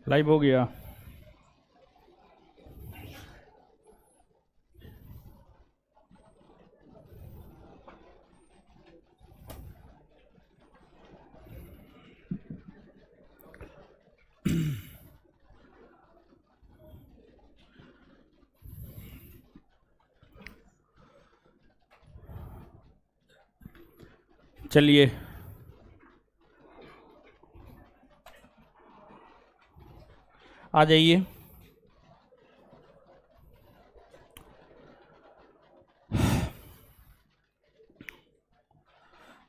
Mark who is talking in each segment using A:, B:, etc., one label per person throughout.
A: Live हो गया। चलिए आ जाइए।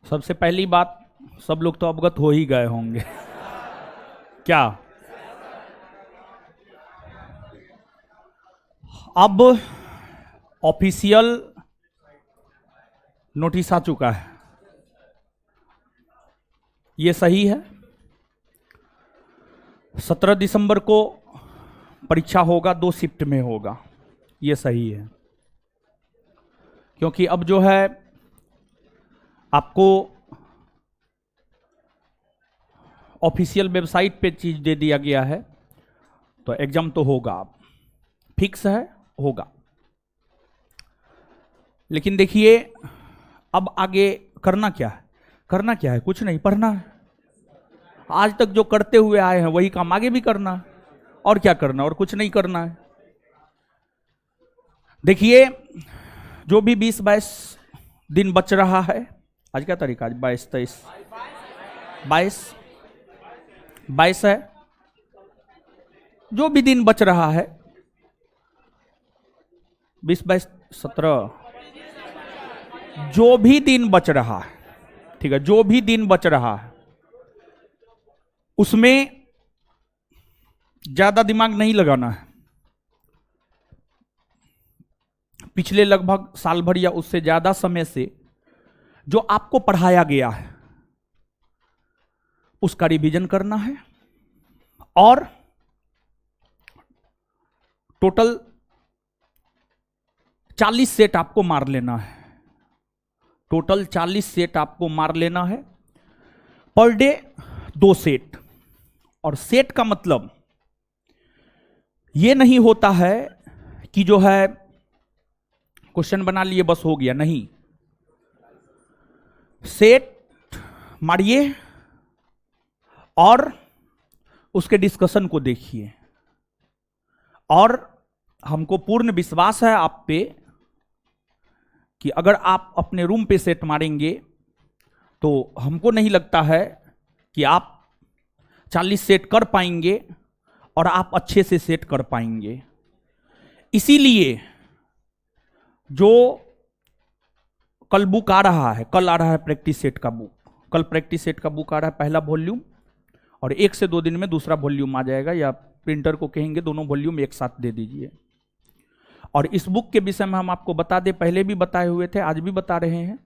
A: सबसे पहली बात, सब लोग तो अवगत हो ही गए होंगे क्या अब ऑफिशियल नोटिस आ चुका है। ये सही है। 17 दिसंबर को परीक्षा होगा, 2 शिफ्ट में होगा। ये सही है, क्योंकि अब जो है आपको ऑफिशियल वेबसाइट पे चीज दे दिया गया है, तो एग्जाम तो होगा, अब फिक्स है, होगा। लेकिन देखिए अब आगे करना क्या है? करना क्या है? कुछ नहीं, पढ़ना है। आज तक जो करते हुए आए हैं वही काम आगे भी करना है। और क्या करना? और कुछ नहीं करना है। देखिए जो भी 20-22 दिन बच रहा है, आज क्या तारीख? आज 22-23, 22 है। जो भी दिन बच रहा है, 20-22-17, जो भी दिन बच रहा है, ठीक है, जो भी दिन बच रहा है उसमें ज्यादा दिमाग नहीं लगाना है। पिछले लगभग साल भर या उससे ज्यादा समय से जो आपको पढ़ाया गया है उसका रिवीजन करना है, और टोटल 40 सेट आपको मार लेना है। टोटल 40 सेट आपको मार लेना है। Per day 2 set. और सेट का मतलब यह नहीं होता है कि जो है क्वेश्चन बना लिए बस हो गया, नहीं। सेट मारिए और उसके डिस्कशन को देखिए। और हमको पूर्ण विश्वास है आप पे कि अगर आप अपने रूम पे सेट मारेंगे तो हमको नहीं लगता है कि आप 40 सेट कर पाएंगे और आप अच्छे से सेट कर पाएंगे। इसीलिए जो कल बुक आ रहा है, कल आ रहा है प्रैक्टिस सेट का बुक, कल प्रैक्टिस सेट का बुक आ रहा है, पहला वॉल्यूम, और 1 से 2 दिन में दूसरा वॉल्यूम आ जाएगा, या प्रिंटर को कहेंगे दोनों वॉल्यूम एक साथ दे दीजिए। और इस बुक के विषय में हम आपको बता दें, पहले भी बताए हुए थे, आज भी बता रहे हैं,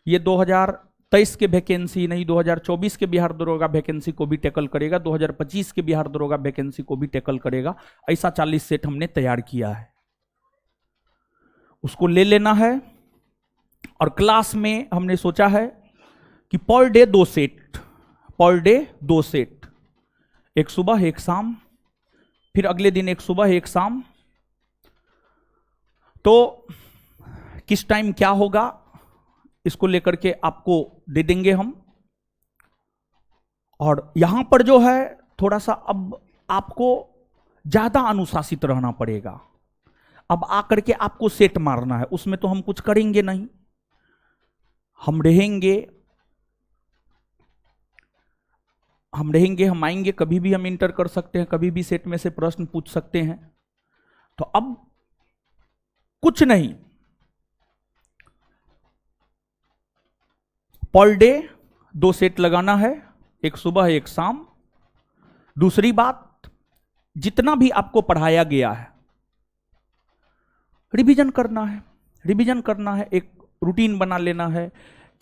A: ये 2023 के वैकेंसी नहीं, 2024 के बिहार दरोगा वैकेंसी को भी टैकल करेगा, 2025 के बिहार दरोगा वैकेंसी को भी टैकल करेगा। ऐसा 40 सेट हमने तैयार किया है, उसको ले लेना है। और क्लास में हमने सोचा है कि per day 2 set, per day 2 set, एक सुबह एक शाम, फिर अगले दिन एक सुबह एक शाम। तो किस टाइम क्या होगा इसको लेकर के आपको दे देंगे हम। और यहां पर जो है थोड़ा सा अब आपको ज्यादा अनुशासित रहना पड़ेगा। अब आकर के आपको सेट मारना है, उसमें तो हम कुछ करेंगे नहीं, हम रहेंगे, हम आएंगे, कभी भी हम इंटर कर सकते हैं, कभी भी सेट में से प्रश्न पूछ सकते हैं। तो अब कुछ नहीं, पर डे 2 सेट लगाना है, एक सुबह एक शाम। दूसरी बात, जितना भी आपको पढ़ाया गया है रिवीजन करना है, रिवीजन करना है। एक रूटीन बना लेना है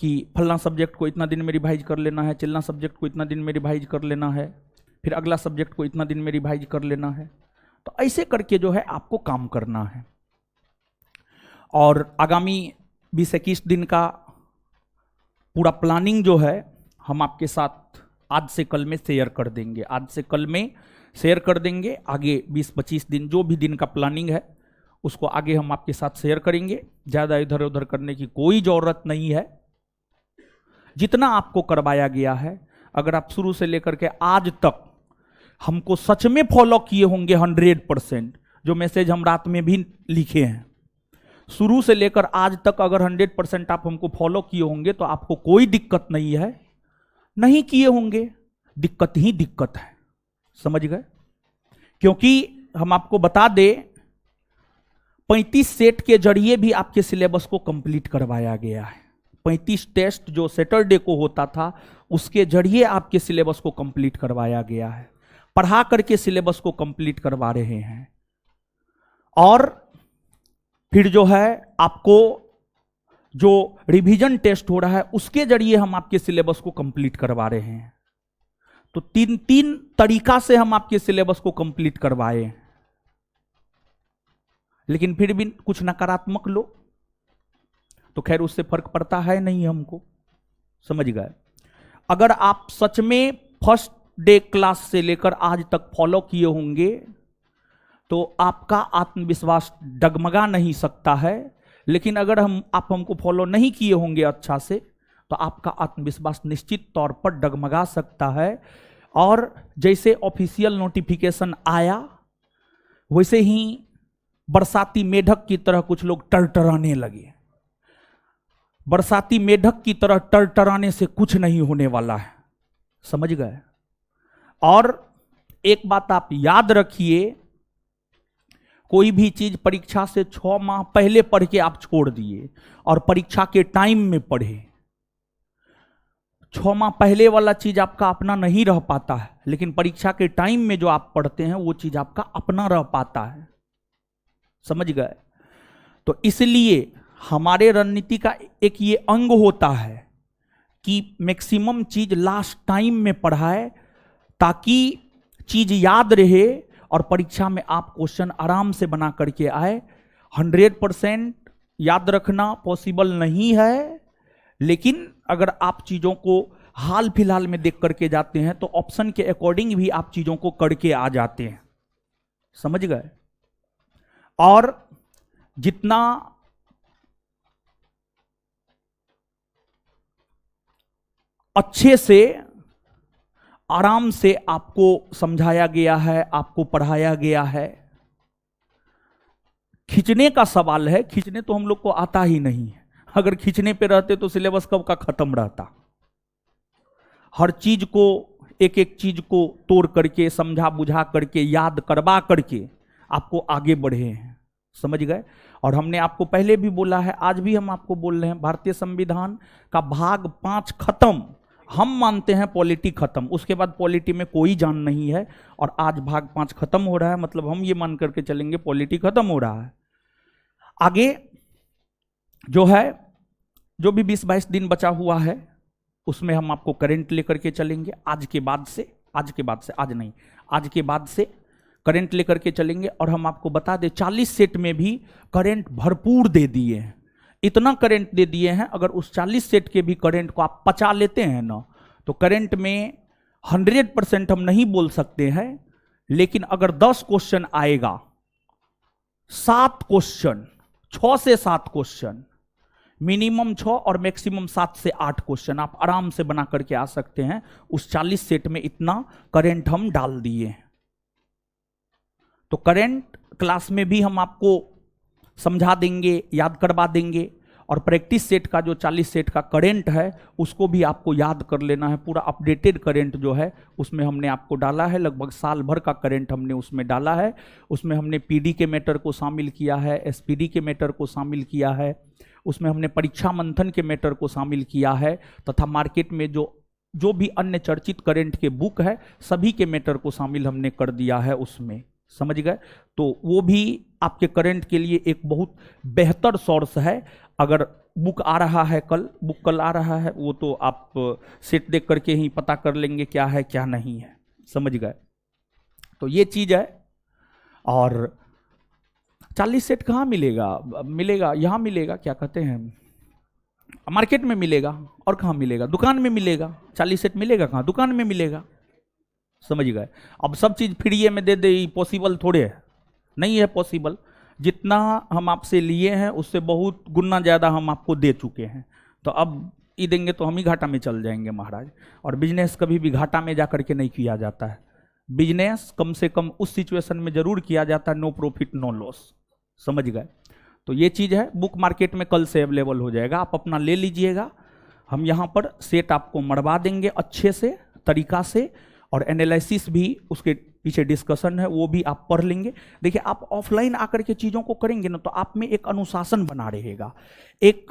A: कि फलना सब्जेक्ट को इतना दिन में रिवाइज कर लेना है, चिल्ला सब्जेक्ट को इतना दिन में रिवाइज कर लेना है, फिर अगला सब्जेक्ट को इतना दिन में रिवाइज कर लेना है। तो ऐसे करके जो है आपको काम करना है। और आगामी 20-21 दिन का पूरा प्लानिंग जो है हम आपके साथ आज से कल में शेयर कर देंगे। आज से कल में शेयर कर देंगे। आगे 20-25 दिन जो भी दिन का प्लानिंग है उसको आगे हम आपके साथ शेयर करेंगे। ज़्यादा इधर उधर करने की कोई ज़रूरत नहीं है। जितना आपको करवाया गया है, अगर आप शुरू से लेकर के आज तक हमको सच में फॉलो किए होंगे 100%, जो मैसेज हम रात में भी लिखे हैं, शुरू से लेकर आज तक अगर 100% आप हमको फॉलो किए होंगे तो आपको कोई दिक्कत नहीं है। नहीं किए होंगे, दिक्कत ही दिक्कत है। समझ गए? क्योंकि हम आपको बता दें, 35 सेट के जरिए भी आपके सिलेबस को कंप्लीट करवाया गया है। 35 टेस्ट जो सैटरडे को होता था उसके जरिए आपके सिलेबस को कंप्लीट करवाया गया है। पढ़ा करके सिलेबस को कंप्लीट करवा रहे हैं। और फिर जो है आपको जो रिवीजन टेस्ट हो रहा है उसके जरिए हम आपके सिलेबस को कंप्लीट करवा रहे हैं। तो तीन तरीका से हम आपके सिलेबस को कंप्लीट करवाए। लेकिन फिर भी कुछ नकारात्मक लो तो खैर उससे फर्क पड़ता है नहीं हमको। समझ गए? अगर आप सच में फर्स्ट डे क्लास से लेकर आज तक फॉलो किए होंगे तो आपका आत्मविश्वास डगमगा नहीं सकता है। लेकिन अगर आप हमको फॉलो नहीं किए होंगे अच्छा से तो आपका आत्मविश्वास निश्चित तौर पर डगमगा सकता है। और जैसे ऑफिशियल नोटिफिकेशन आया वैसे ही बरसाती मेढक की तरह कुछ लोग टरटराने लगे। बरसाती मेढक की तरह टरटराने से कुछ नहीं होने वाला है। समझ गए? और एक बात आप याद रखिए, कोई भी चीज परीक्षा से 6 माह पहले पढ़ के आप छोड़ दिए और परीक्षा के टाइम में पढ़े, 6 माह पहले वाला चीज आपका अपना नहीं रह पाता है। लेकिन परीक्षा के टाइम में जो आप पढ़ते हैं वो चीज आपका अपना रह पाता है। समझ गए? तो इसलिए हमारे रणनीति का एक ये अंग होता है कि मैक्सिमम चीज लास्ट टाइम में पढ़ाए ताकि चीज याद रहे और परीक्षा में आप क्वेश्चन आराम से बना करके आए। 100% याद रखना पॉसिबल नहीं है, लेकिन अगर आप चीजों को हाल फिलहाल में देख करके जाते हैं तो ऑप्शन के अकॉर्डिंग भी आप चीजों को करके आ जाते हैं। समझ गए? और जितना अच्छे से आराम से आपको समझाया गया है, आपको पढ़ाया गया है, खींचने का सवाल है। खींचने तो हम लोग को आता ही नहीं है। अगर खींचने पे रहते तो सिलेबस कब का खत्म रहता। हर चीज को, एक एक चीज को तोड़ करके, समझा बुझा करके, याद करवा करके आपको आगे बढ़े हैं। समझ गए? और हमने आपको पहले भी बोला है, आज भी हम आपको बोल रहे हैं, भारतीय संविधान का भाग 5 खत्म। हम मानते हैं पॉलिटी खत्म, उसके बाद पॉलिटी में कोई जान नहीं है। और आज भाग 5 खत्म हो रहा है, मतलब हम ये मान करके चलेंगे पॉलिटी खत्म हो रहा है। आगे जो है, जो भी 20-22 दिन बचा हुआ है उसमें हम आपको करंट लेकर के चलेंगे। आज के बाद से करंट लेकर के चलेंगे। और हम आपको बता दें, 40 सेट में भी करंट भरपूर दे दिए हैं। इतना करंट दे दिए हैं, अगर उस 40 सेट के भी करंट को आप पचा लेते हैं ना, तो करंट में 100% हम नहीं बोल सकते हैं, लेकिन अगर 10 क्वेश्चन आएगा, 7 क्वेश्चन, 6 से 7 क्वेश्चन, मिनिमम 6 और मैक्सिमम 7 से 8 क्वेश्चन आप आराम से बना करके आ सकते हैं। उस 40 सेट में इतना करंट हम डाल दिए। तो करंट क्लास में भी हम आपको समझा देंगे, याद करवा देंगे। और प्रैक्टिस सेट का जो 40 सेट का करंट है उसको भी आपको याद कर लेना है। पूरा अपडेटेड करंट जो है उसमें हमने आपको डाला है, लगभग साल भर का करंट हमने उसमें डाला है। उसमें हमने पीडी के मैटर को शामिल किया है, एसपीडी के मैटर को शामिल किया है, उसमें हमने परीक्षा मंथन के मैटर को शामिल किया है, तथा मार्केट में जो भी अन्य चर्चित करंट के बुक है सभी के मैटर को शामिल हमने कर दिया है उसमें। समझ गए? तो वो भी आपके करंट के लिए एक बहुत बेहतर सोर्स है। अगर बुक आ रहा है बुक कल आ रहा है, वो तो आप सेट देख करके ही पता कर लेंगे क्या है क्या नहीं है। समझ गए? तो ये चीज है। और 40 सेट कहाँ मिलेगा? यहाँ मिलेगा, क्या कहते हैं, मार्केट में मिलेगा। और कहाँ मिलेगा? दुकान में मिलेगा। 40 सेट मिलेगा कहाँ? दुकान में मिलेगा। समझ गए। अब सब चीज फ्री में दे दे, पॉसिबल थोड़े है, नहीं है पॉसिबल। जितना हम आपसे लिए हैं उससे बहुत गुना ज्यादा हम आपको दे चुके हैं, तो अब ये देंगे तो हम ही घाटा में चल जाएंगे महाराज। और बिजनेस कभी भी घाटा में जाकर के नहीं किया जाता है, बिजनेस कम से कम उस सिचुएशन में जरूर किया जाता है, नो प्रॉफिट नो लॉस, समझ गए। तो ये चीज है, बुक मार्केट में कल से अवेलेबल हो जाएगा, आप अपना ले लीजिएगा। हम यहाँ पर सेट आपको मरवा देंगे अच्छे से तरीका से, और एनालिसिस भी उसके पीछे डिस्कशन है वो भी आप पढ़ लेंगे। देखिए आप ऑफलाइन आकर के चीज़ों को करेंगे ना तो आप में एक अनुशासन बना रहेगा, एक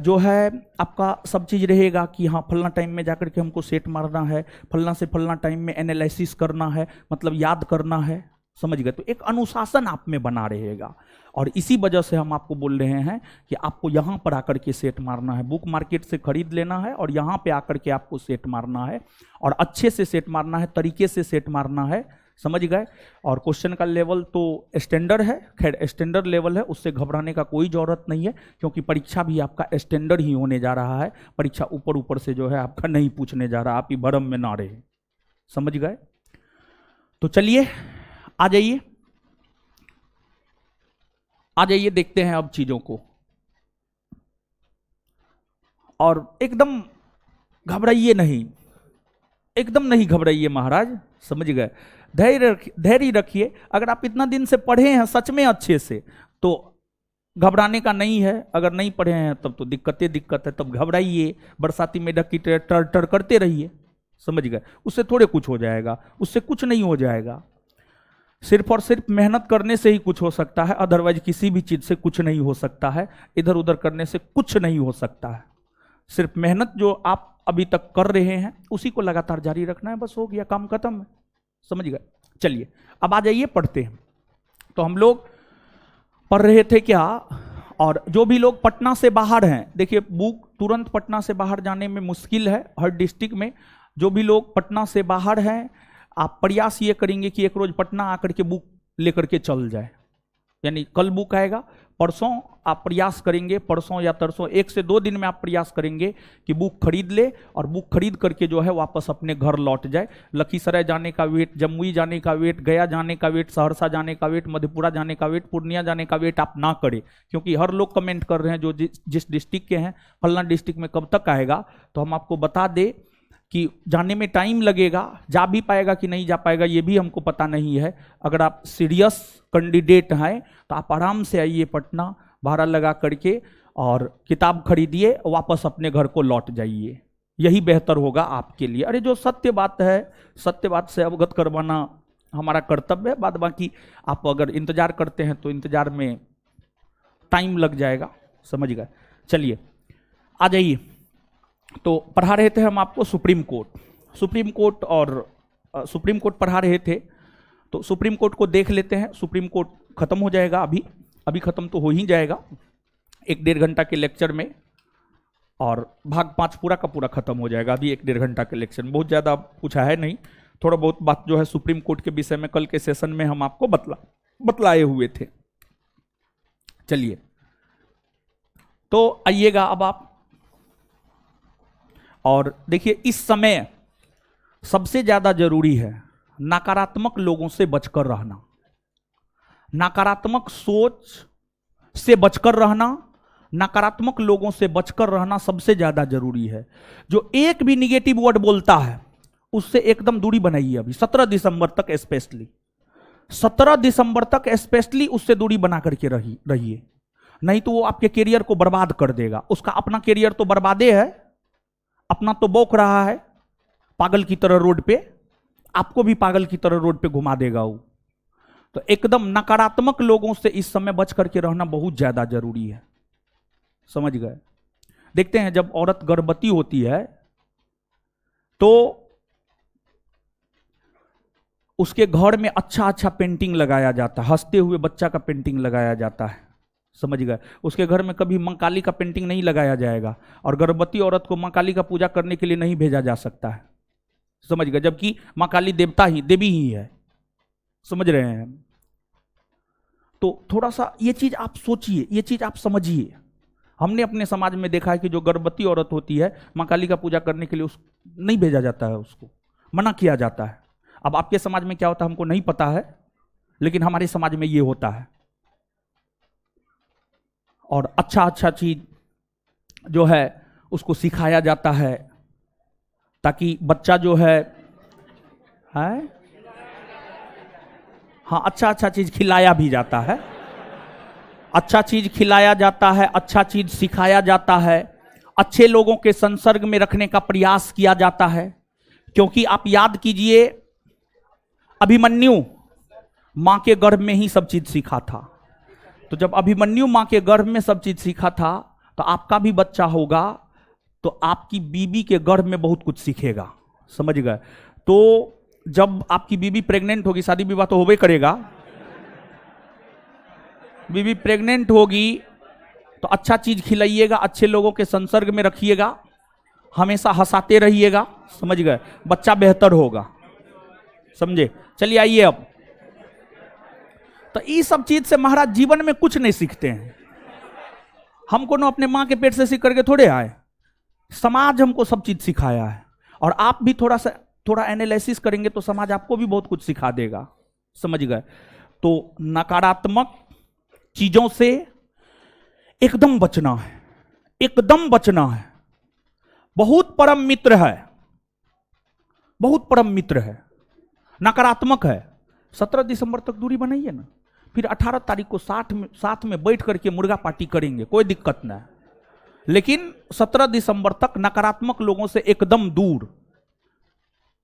A: जो है आपका सब चीज़ रहेगा कि हाँ फलना टाइम में जाकर के हमको सेट मारना है, फलना से फलना टाइम में एनालिसिस करना है, मतलब याद करना है, समझ गए। तो एक अनुशासन आप में बना रहेगा, और इसी वजह से हम आपको बोल रहे हैं कि आपको यहाँ पर आकर के सेट मारना है, बुक मार्केट से खरीद लेना है और यहाँ पे आकर के आपको सेट मारना है, और अच्छे से सेट मारना है, तरीके से सेट मारना है, समझ गए। और क्वेश्चन का लेवल तो स्टैंडर्ड है, खैर स्टैंडर्ड लेवल है, उससे घबराने का कोई जरूरत नहीं है, क्योंकि परीक्षा भी आपका स्टैंडर्ड ही होने जा रहा है। परीक्षा ऊपर ऊपर से जो है आपका नहीं पूछने जा रहा, आप ही भरम में ना रहे, समझ गए। तो चलिए आ जाइए, आ जाइए, देखते हैं अब चीजों को। और एकदम घबराइए नहीं, एकदम नहीं घबराइए महाराज, समझ गए। धैर्य रखिए। अगर आप इतना दिन से पढ़े हैं सच में अच्छे से तो घबराने का नहीं है, अगर नहीं पढ़े हैं तब तो दिक्कत है, तब घबराइए, बरसाती मेढक की टर टर करते रहिए, समझ गए। उससे थोड़े कुछ हो जाएगा, उससे कुछ नहीं हो जाएगा। सिर्फ और सिर्फ मेहनत करने से ही कुछ हो सकता है, अदरवाइज किसी भी चीज से कुछ नहीं हो सकता है, इधर उधर करने से कुछ नहीं हो सकता है। सिर्फ मेहनत जो आप अभी तक कर रहे हैं उसी को लगातार जारी रखना है, बस हो गया, काम खत्म है, समझ गए। चलिए अब आ जाइए, पढ़ते हैं। तो हम लोग पढ़ रहे थे क्या, और जो भी लोग पटना से बाहर हैं, देखिए बुक तुरंत पटना से बाहर जाने में मुश्किल है हर डिस्ट्रिक्ट में। जो भी लोग पटना से बाहर हैं, आप प्रयास ये करेंगे कि एक रोज पटना आकर के बुक लेकर के चल जाए, यानी कल बुक आएगा, परसों आप प्रयास करेंगे, परसों या तरसों 1 से 2 दिन में आप प्रयास करेंगे कि बुक खरीद ले, और बुक खरीद करके जो है वापस अपने घर लौट जाए। लखीसराय जाने का वेट, जमुई जाने का वेट, गया जाने का वेट, सहरसा जाने का वेट, मधेपुरा जाने का वेट, पूर्णिया जाने का वेट आप ना करें, क्योंकि हर लोग कमेंट कर रहे हैं जो जिस डिस्ट्रिक्ट के हैं, फलना डिस्ट्रिक्ट में कब तक आएगा। तो हम आपको बता दें कि जाने में टाइम लगेगा, जा भी पाएगा कि नहीं जा पाएगा ये भी हमको पता नहीं है। अगर आप सीरियस कैंडिडेट हैं तो आप आराम से आइए पटना, भाड़ा लगा करके, और किताब खरीदिए, वापस अपने घर को लौट जाइए, यही बेहतर होगा आपके लिए। अरे जो सत्य बात है, सत्य बात से अवगत करवाना हमारा कर्तव्य है, बाद बाकी आप अगर इंतजार करते हैं तो इंतजार में टाइम लग जाएगा, समझ गए। चलिए आ जाइए। तो पढ़ा रहे थे हम आपको सुप्रीम कोर्ट और सुप्रीम कोर्ट पढ़ा रहे थे। तो सुप्रीम कोर्ट को देख लेते हैं। सुप्रीम कोर्ट खत्म हो जाएगा, अभी खत्म तो हो ही जाएगा 1-1.5 घंटा के लेक्चर में, और भाग 5 पूरा का पूरा खत्म हो जाएगा अभी 1-1.5 घंटा के लेक्चर में। बहुत ज़्यादा पूछा है नहीं, थोड़ा बहुत बात जो है सुप्रीम कोर्ट के विषय में कल के सेशन में हम आपको बतलाए हुए थे। चलिए तो आइएगा अब आप, और देखिए इस समय सबसे ज्यादा जरूरी है नकारात्मक लोगों से बचकर रहना, नकारात्मक सोच से बचकर रहना, नकारात्मक लोगों से बचकर रहना सबसे ज्यादा जरूरी है। जो एक भी निगेटिव वर्ड बोलता है उससे एकदम दूरी बनाइए। अभी 17 दिसंबर तक स्पेशली, 17 दिसंबर तक स्पेशली उससे दूरी बना करके रहिए, नहीं तो वो आपके कैरियर को बर्बाद कर देगा। उसका अपना कैरियर तो बर्बादे है, अपना तो बौक रहा है पागल की तरह रोड पे, आपको भी पागल की तरह रोड पे घुमा देगा वो। तो एकदम नकारात्मक लोगों से इस समय बच करके रहना बहुत ज्यादा जरूरी है, समझ गए। देखते हैं जब औरत गर्भवती होती है तो उसके घर में अच्छा अच्छा पेंटिंग लगाया जाता है, हंसते हुए बच्चा का पेंटिंग लगाया जाता है, समझ गए। उसके घर में कभी मां काली का पेंटिंग नहीं लगाया जाएगा, और गर्भवती औरत को मां काली का पूजा करने के लिए नहीं भेजा जा सकता है, समझ गए, जबकि मां काली देवी ही है, समझ रहे हैं। तो थोड़ा सा ये चीज आप सोचिए, ये चीज आप समझिए। हमने अपने समाज में देखा है कि जो गर्भवती औरत होती है मां काली का पूजा करने के लिए नहीं भेजा जाता है, उसको मना किया जाता है, अब आपके समाज में क्या होता है हमको नहीं पता है, लेकिन हमारे समाज में ये होता है। और अच्छा अच्छा चीज जो है उसको सिखाया जाता है, ताकि बच्चा जो है हाँ, अच्छा अच्छा चीज खिलाया भी जाता है, अच्छा चीज खिलाया जाता है, अच्छा चीज सिखाया जाता है, अच्छे लोगों के संसर्ग में रखने का प्रयास किया जाता है। क्योंकि आप याद कीजिए, अभिमन्यु मां के गर्भ में ही सब चीज सीखा था। तो जब अभिमन्यु मां के गर्भ में सब चीज सीखा था, तो आपका भी बच्चा होगा तो आपकी बीबी के गर्भ में बहुत कुछ सीखेगा, समझ गए। तो जब आपकी बीबी प्रेग्नेंट होगी, शादी विवाह तो होबे करेगा, बीबी प्रेग्नेंट होगी तो अच्छा चीज खिलाइएगा, अच्छे लोगों के संसर्ग में रखिएगा, हमेशा हंसाते रहिएगा, समझ गए, बच्चा बेहतर होगा, समझे। चलिए आइए अब, तो ये सब चीज से महाराज जीवन में कुछ नहीं सीखते हैं। हमको ना अपने मां के पेट से सीख करके थोड़े आए, समाज हमको सब चीज सिखाया है। और आप भी थोड़ा एनालिसिस करेंगे तो समाज आपको भी बहुत कुछ सिखा देगा, समझ गए। तो नकारात्मक चीजों से एकदम बचना है, एकदम बचना है। बहुत परम मित्र है, बहुत परम मित्र है, नकारात्मक है। 17 दिसंबर तक दूरी बनाइए ना, फिर 18 तारीख को साथ में बैठ करके मुर्गा पार्टी करेंगे, कोई दिक्कत नहीं। लेकिन 17 दिसंबर तक नकारात्मक लोगों से एकदम दूर।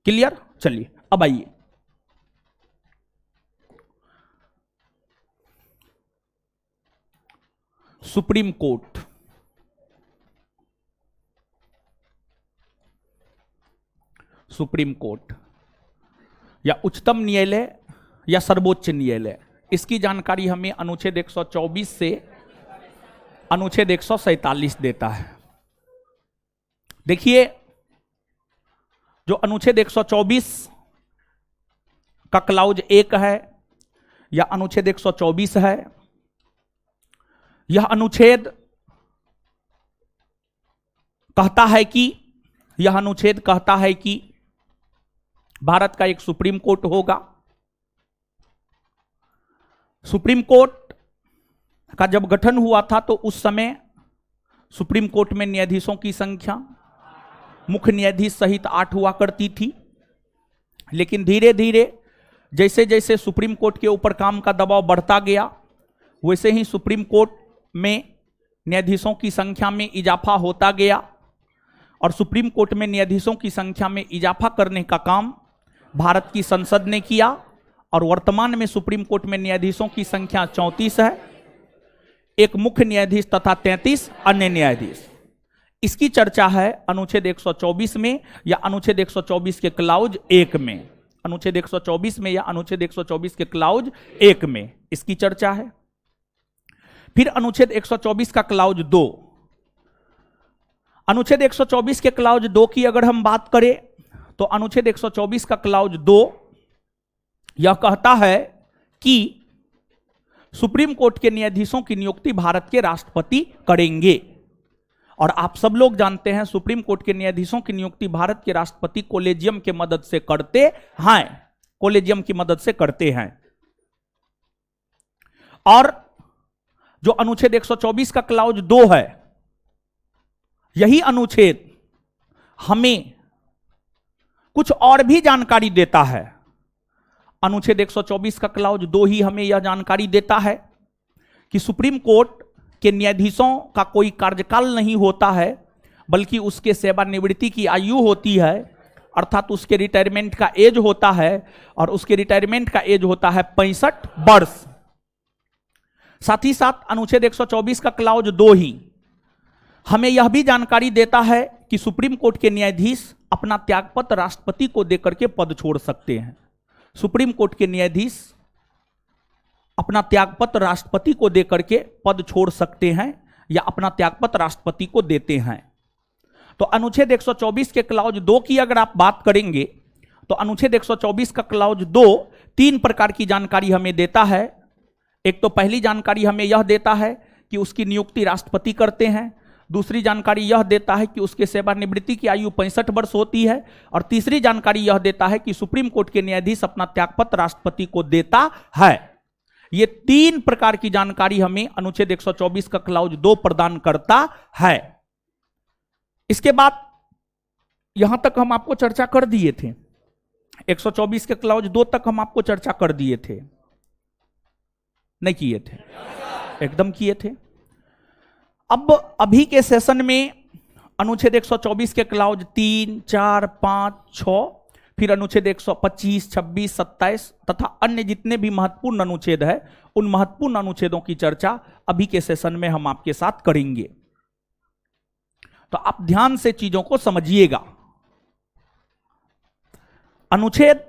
A: क्लियर? चलिए अब आइए, सुप्रीम कोर्ट, सुप्रीम कोर्ट या उच्चतम न्यायालय या सर्वोच्च न्यायालय, इसकी जानकारी हमें अनुच्छेद 124 से अनुच्छेद 147 देता है। देखिए, जो अनुच्छेद 124 का क्लाउज 1 है या अनुच्छेद 124 है, यह अनुच्छेद कहता है कि भारत का एक सुप्रीम कोर्ट होगा। सुप्रीम कोर्ट का जब गठन हुआ था तो उस समय सुप्रीम कोर्ट में न्यायाधीशों की संख्या मुख्य न्यायाधीश सहित 8 हुआ करती थी। लेकिन धीरे धीरे जैसे जैसे सुप्रीम कोर्ट के ऊपर काम का दबाव बढ़ता गया, वैसे ही सुप्रीम कोर्ट में न्यायाधीशों की संख्या में इजाफा होता गया। और सुप्रीम कोर्ट में न्यायाधीशों की संख्या में इजाफा करने का काम भारत की संसद ने किया। और वर्तमान में सुप्रीम कोर्ट में न्यायाधीशों की संख्या 34 है, एक मुख्य न्यायाधीश तथा 33 अन्य न्यायाधीश। इसकी चर्चा है अनुच्छेद 124 में या अनुच्छेद 124 के क्लाउज 1 में, अनुच्छेद 124 में या अनुच्छेद 124 के क्लाउज 1 में इसकी चर्चा है। फिर अनुच्छेद 124 का क्लाउज 2, अनुच्छेद 124 के क्लाउज 2 की अगर हम बात करें तो अनुच्छेद 124 का क्लाउज 2 यह कहता है कि सुप्रीम कोर्ट के न्यायाधीशों की नियुक्ति भारत के राष्ट्रपति करेंगे। और आप सब लोग जानते हैं सुप्रीम कोर्ट के न्यायाधीशों की नियुक्ति भारत के राष्ट्रपति कोलेजियम के मदद से करते हैं, कोलेजियम की मदद से करते हैं। और जो अनुच्छेद 124 का क्लाउज 2 है, यही अनुच्छेद हमें कुछ और भी जानकारी देता है। अनुच्छेद 124 का क्लाउज 2 ही हमें यह जानकारी देता है कि सुप्रीम कोर्ट के न्यायाधीशों का कोई कार्यकाल नहीं होता है, बल्कि उसके सेवानिवृत्ति की आयु होती है, अर्थात उसके रिटायरमेंट का एज होता है। और उसके रिटायरमेंट का एज होता है 65 वर्ष। साथ ही साथ अनुच्छेद 124 का क्लाउज 2 ही हमें यह भी जानकारी देता है कि सुप्रीम कोर्ट के न्यायाधीश अपना त्यागपत्र राष्ट्रपति को देकर के पद छोड़ सकते हैं। सुप्रीम कोर्ट के न्यायाधीश अपना त्यागपत्र राष्ट्रपति को देकर के पद छोड़ सकते हैं या अपना त्यागपत्र राष्ट्रपति को देते हैं। तो अनुच्छेद 124 के क्लाउज 2 की अगर आप बात करेंगे तो अनुच्छेद 124 का क्लाउज 2 3 प्रकार की जानकारी हमें देता है। एक तो पहली जानकारी हमें यह देता है कि उसकी नियुक्ति राष्ट्रपति करते हैं। दूसरी जानकारी यह देता है कि उसके सेवानिवृत्ति की आयु 65 वर्ष होती है, और तीसरी जानकारी यह देता है कि सुप्रीम कोर्ट के न्यायाधीश अपना त्यागपत्र राष्ट्रपति को देता है। ये 3 प्रकार की जानकारी हमें अनुच्छेद 124 का क्लाउज 2 प्रदान करता है। इसके बाद यहां तक हम आपको चर्चा कर दिए थे, 124 के क्लाउज 2 तक हम आपको चर्चा कर दिए थे, नहीं किए थे? एकदम किए थे। अब अभी के सेशन में अनुच्छेद 124 के क्लाउज 3, 4, 5, 6, फिर अनुच्छेद 125, 26, 27 तथा अन्य जितने भी महत्वपूर्ण अनुच्छेद है, उन महत्वपूर्ण अनुच्छेदों की चर्चा अभी के सेशन में हम आपके साथ करेंगे। तो आप ध्यान से चीजों को समझिएगा। अनुच्छेद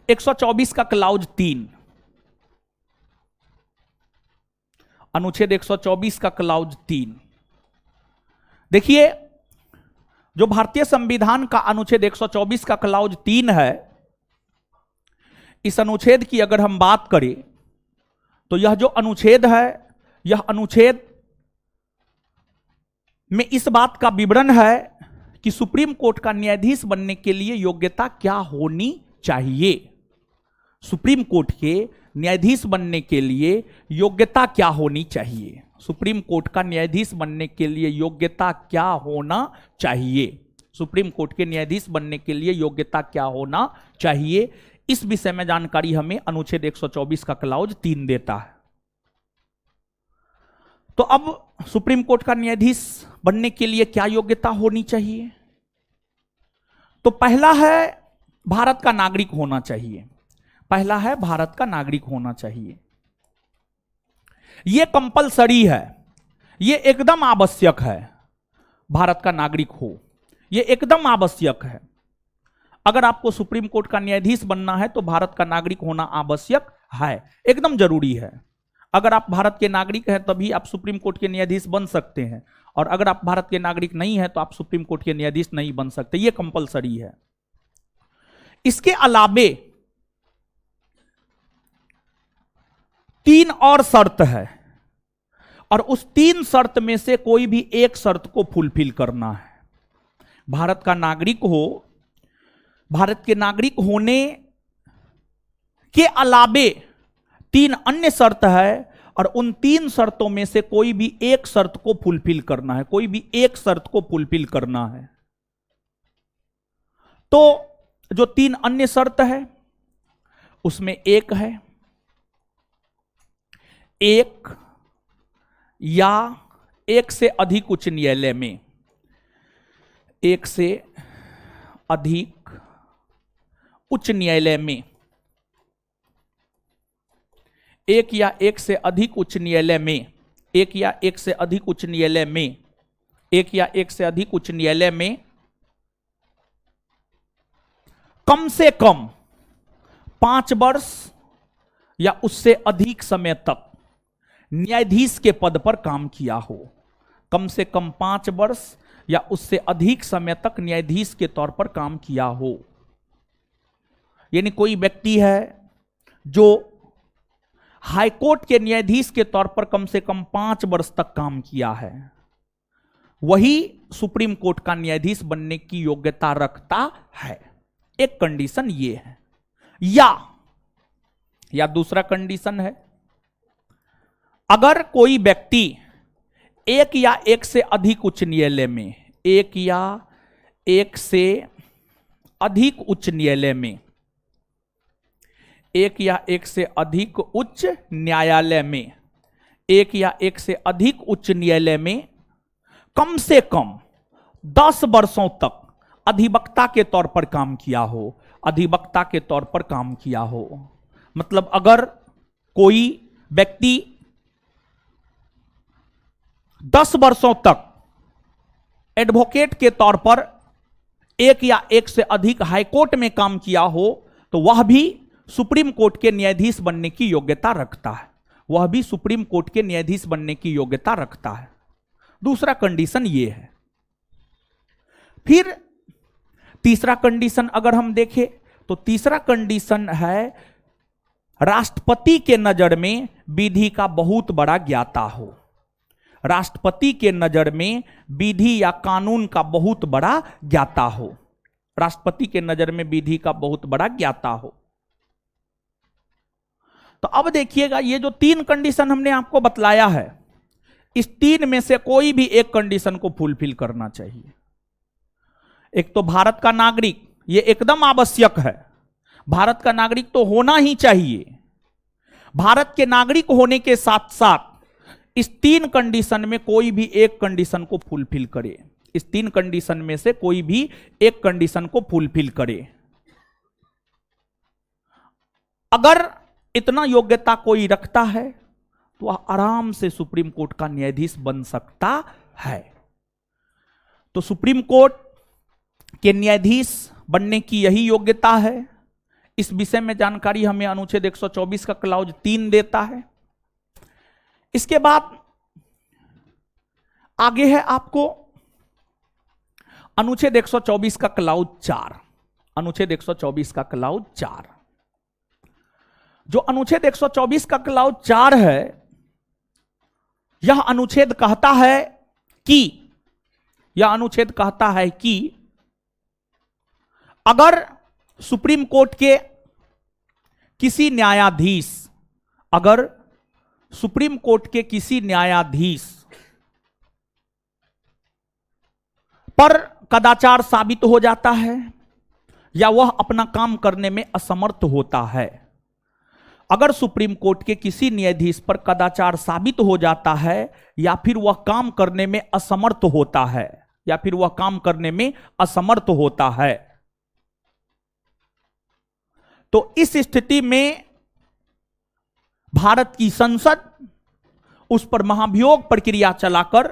A: 124 का क्लाउज 3, अनुच्छेद 124 का क्लाउज 3, देखिए जो भारतीय संविधान का अनुच्छेद 124 का क्लाउज 3 है, इस अनुच्छेद की अगर हम बात करें तो यह जो अनुच्छेद है, यह अनुच्छेद में इस बात का विवरण है कि सुप्रीम कोर्ट का न्यायाधीश बनने के लिए योग्यता क्या होनी चाहिए। सुप्रीम कोर्ट के न्यायाधीश बनने के लिए योग्यता क्या होनी चाहिए। सुप्रीम कोर्ट का न्यायाधीश बनने के लिए योग्यता क्या होना चाहिए। सुप्रीम कोर्ट के न्यायाधीश बनने के लिए योग्यता क्या होना चाहिए, इस विषय में जानकारी हमें अनुच्छेद 124 का क्लाउज 3 देता है। तो अब सुप्रीम कोर्ट का न्यायाधीश बनने के लिए क्या योग्यता होनी चाहिए? तो पहला है भारत का नागरिक होना चाहिए। पहला है भारत का नागरिक होना चाहिए। यह कंपलसरी है, यह एकदम आवश्यक है। भारत का नागरिक हो, यह एकदम आवश्यक है। अगर आपको सुप्रीम कोर्ट का न्यायाधीश बनना है तो भारत का नागरिक होना आवश्यक है, एकदम जरूरी है। अगर आप भारत के नागरिक हैं तभी आप सुप्रीम कोर्ट के न्यायाधीश बन सकते हैं, और अगर आप भारत के नागरिक नहीं हैं तो आप सुप्रीम कोर्ट के न्यायाधीश नहीं बन सकते। यह कंपलसरी है। इसके अलावे 3 और शर्त है, और उस 3 शर्त में से कोई भी एक शर्त को फुलफिल करना है। भारत का नागरिक हो, भारत के नागरिक होने के अलावे 3 अन्य शर्त है, और उन 3 शर्तों में से कोई भी एक शर्त को फुलफिल करना है। कोई भी एक शर्त को फुलफिल करना है। तो जो 3 अन्य शर्त है उसमें एक है, एक या एक से अधिक उच्च न्यायालय में, एक से अधिक उच्च न्यायालय में, एक या एक से अधिक उच्च न्यायालय में, एक या एक से अधिक उच्च न्यायालय में, एक या एक से अधिक उच्च न्यायालय में कम से कम 5 वर्ष या उससे अधिक समय तक न्यायाधीश के पद पर काम किया हो। कम से कम 5 वर्ष या उससे अधिक समय तक न्यायाधीश के तौर पर काम किया हो। यानी कोई व्यक्ति है जो हाईकोर्ट के न्यायाधीश के तौर पर कम से कम 5 वर्ष तक काम किया है, वही सुप्रीम कोर्ट का न्यायाधीश बनने की योग्यता रखता है। एक कंडीशन ये है। या दूसरा कंडीशन है, अगर कोई व्यक्ति एक या एक से अधिक उच्च न्यायालय में, एक या एक से अधिक उच्च न्यायालय में, एक या एक से अधिक उच्च न्यायालय में, एक या एक से अधिक उच्च न्यायालय में कम से कम 10 वर्षों तक अधिवक्ता के तौर पर काम किया हो। अधिवक्ता के तौर पर काम किया हो मतलब अगर कोई व्यक्ति 10 वर्षों तक एडवोकेट के तौर पर एक या एक से अधिक हाईकोर्ट में काम किया हो तो वह भी सुप्रीम कोर्ट के न्यायाधीश बनने की योग्यता रखता है। वह भी सुप्रीम कोर्ट के न्यायाधीश बनने की योग्यता रखता है। दूसरा कंडीशन यह है। फिर तीसरा कंडीशन अगर हम देखें तो तीसरा कंडीशन है राष्ट्रपति के नजर में विधि का बहुत बड़ा ज्ञाता हो। राष्ट्रपति के नजर में विधि या कानून का बहुत बड़ा ज्ञाता हो। राष्ट्रपति के नजर में विधि का बहुत बड़ा ज्ञाता हो। तो अब देखिएगा, ये जो 3 कंडीशन हमने आपको बतलाया है, इस 3 में से कोई भी एक कंडीशन को फुलफिल करना चाहिए। एक तो भारत का नागरिक, ये एकदम आवश्यक है, भारत का नागरिक तो होना ही चाहिए। भारत के नागरिक होने के साथ साथ इस 3 कंडीशन में कोई भी एक कंडीशन को फुलफिल करे। इस 3 कंडीशन में से कोई भी एक कंडीशन को फुलफिल करे। अगर इतना योग्यता कोई रखता है तो वह आराम से सुप्रीम कोर्ट का न्यायाधीश बन सकता है। तो सुप्रीम कोर्ट के न्यायाधीश बनने की यही योग्यता है। इस विषय में जानकारी हमें अनुच्छेद 124 का क्लाउज 3 देता है। इसके बाद आगे है आपको अनुच्छेद 124 का क्लाउज 4। अनुच्छेद 124 का क्लाउज 4, जो अनुच्छेद 124 का क्लाउज 4 है, यह अनुच्छेद कहता है कि अगर सुप्रीम कोर्ट के किसी न्यायाधीश, अगर सुप्रीम कोर्ट के किसी न्यायाधीश पर कदाचार साबित हो जाता है या वह अपना काम करने में असमर्थ होता है, अगर सुप्रीम कोर्ट के किसी न्यायाधीश पर कदाचार साबित हो जाता है या फिर वह काम करने में असमर्थ होता है, या फिर वह काम करने में असमर्थ होता है, तो इस स्थिति में भारत की संसद उस पर महाभियोग प्रक्रिया चलाकर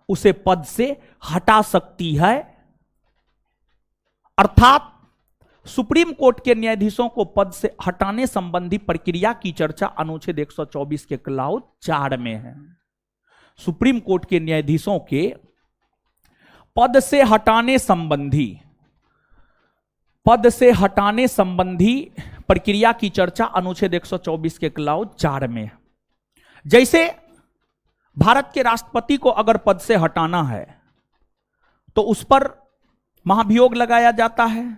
A: उसे पद से हटा सकती है। अर्थात सुप्रीम कोर्ट के न्यायाधीशों को पद से हटाने संबंधी प्रक्रिया की चर्चा अनुच्छेद 124 के क्लाउज 4 में है। सुप्रीम कोर्ट के न्यायाधीशों के पद से हटाने संबंधी प्रक्रिया की चर्चा अनुच्छेद 124 के क्लाउज 4 में है। जैसे भारत के राष्ट्रपति को अगर पद से हटाना है तो उस पर महाभियोग लगाया जाता है,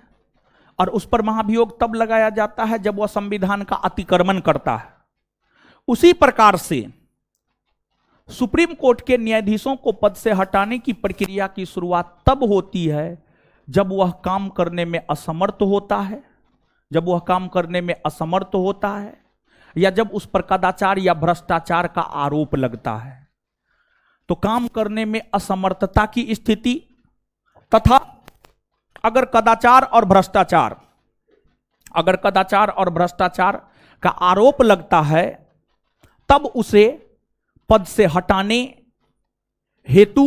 A: और उस पर महाभियोग तब लगाया जाता है जब वह संविधान का अतिक्रमण करता है। उसी प्रकार से सुप्रीम कोर्ट के न्यायाधीशों को पद से हटाने की प्रक्रिया की शुरुआत तब होती है जब वह काम करने में असमर्थ होता है, या जब उस पर कदाचार या भ्रष्टाचार का आरोप लगता है। तो काम करने में असमर्थता की स्थिति तथा अगर कदाचार और भ्रष्टाचार का आरोप लगता है, तब उसे पद से हटाने हेतु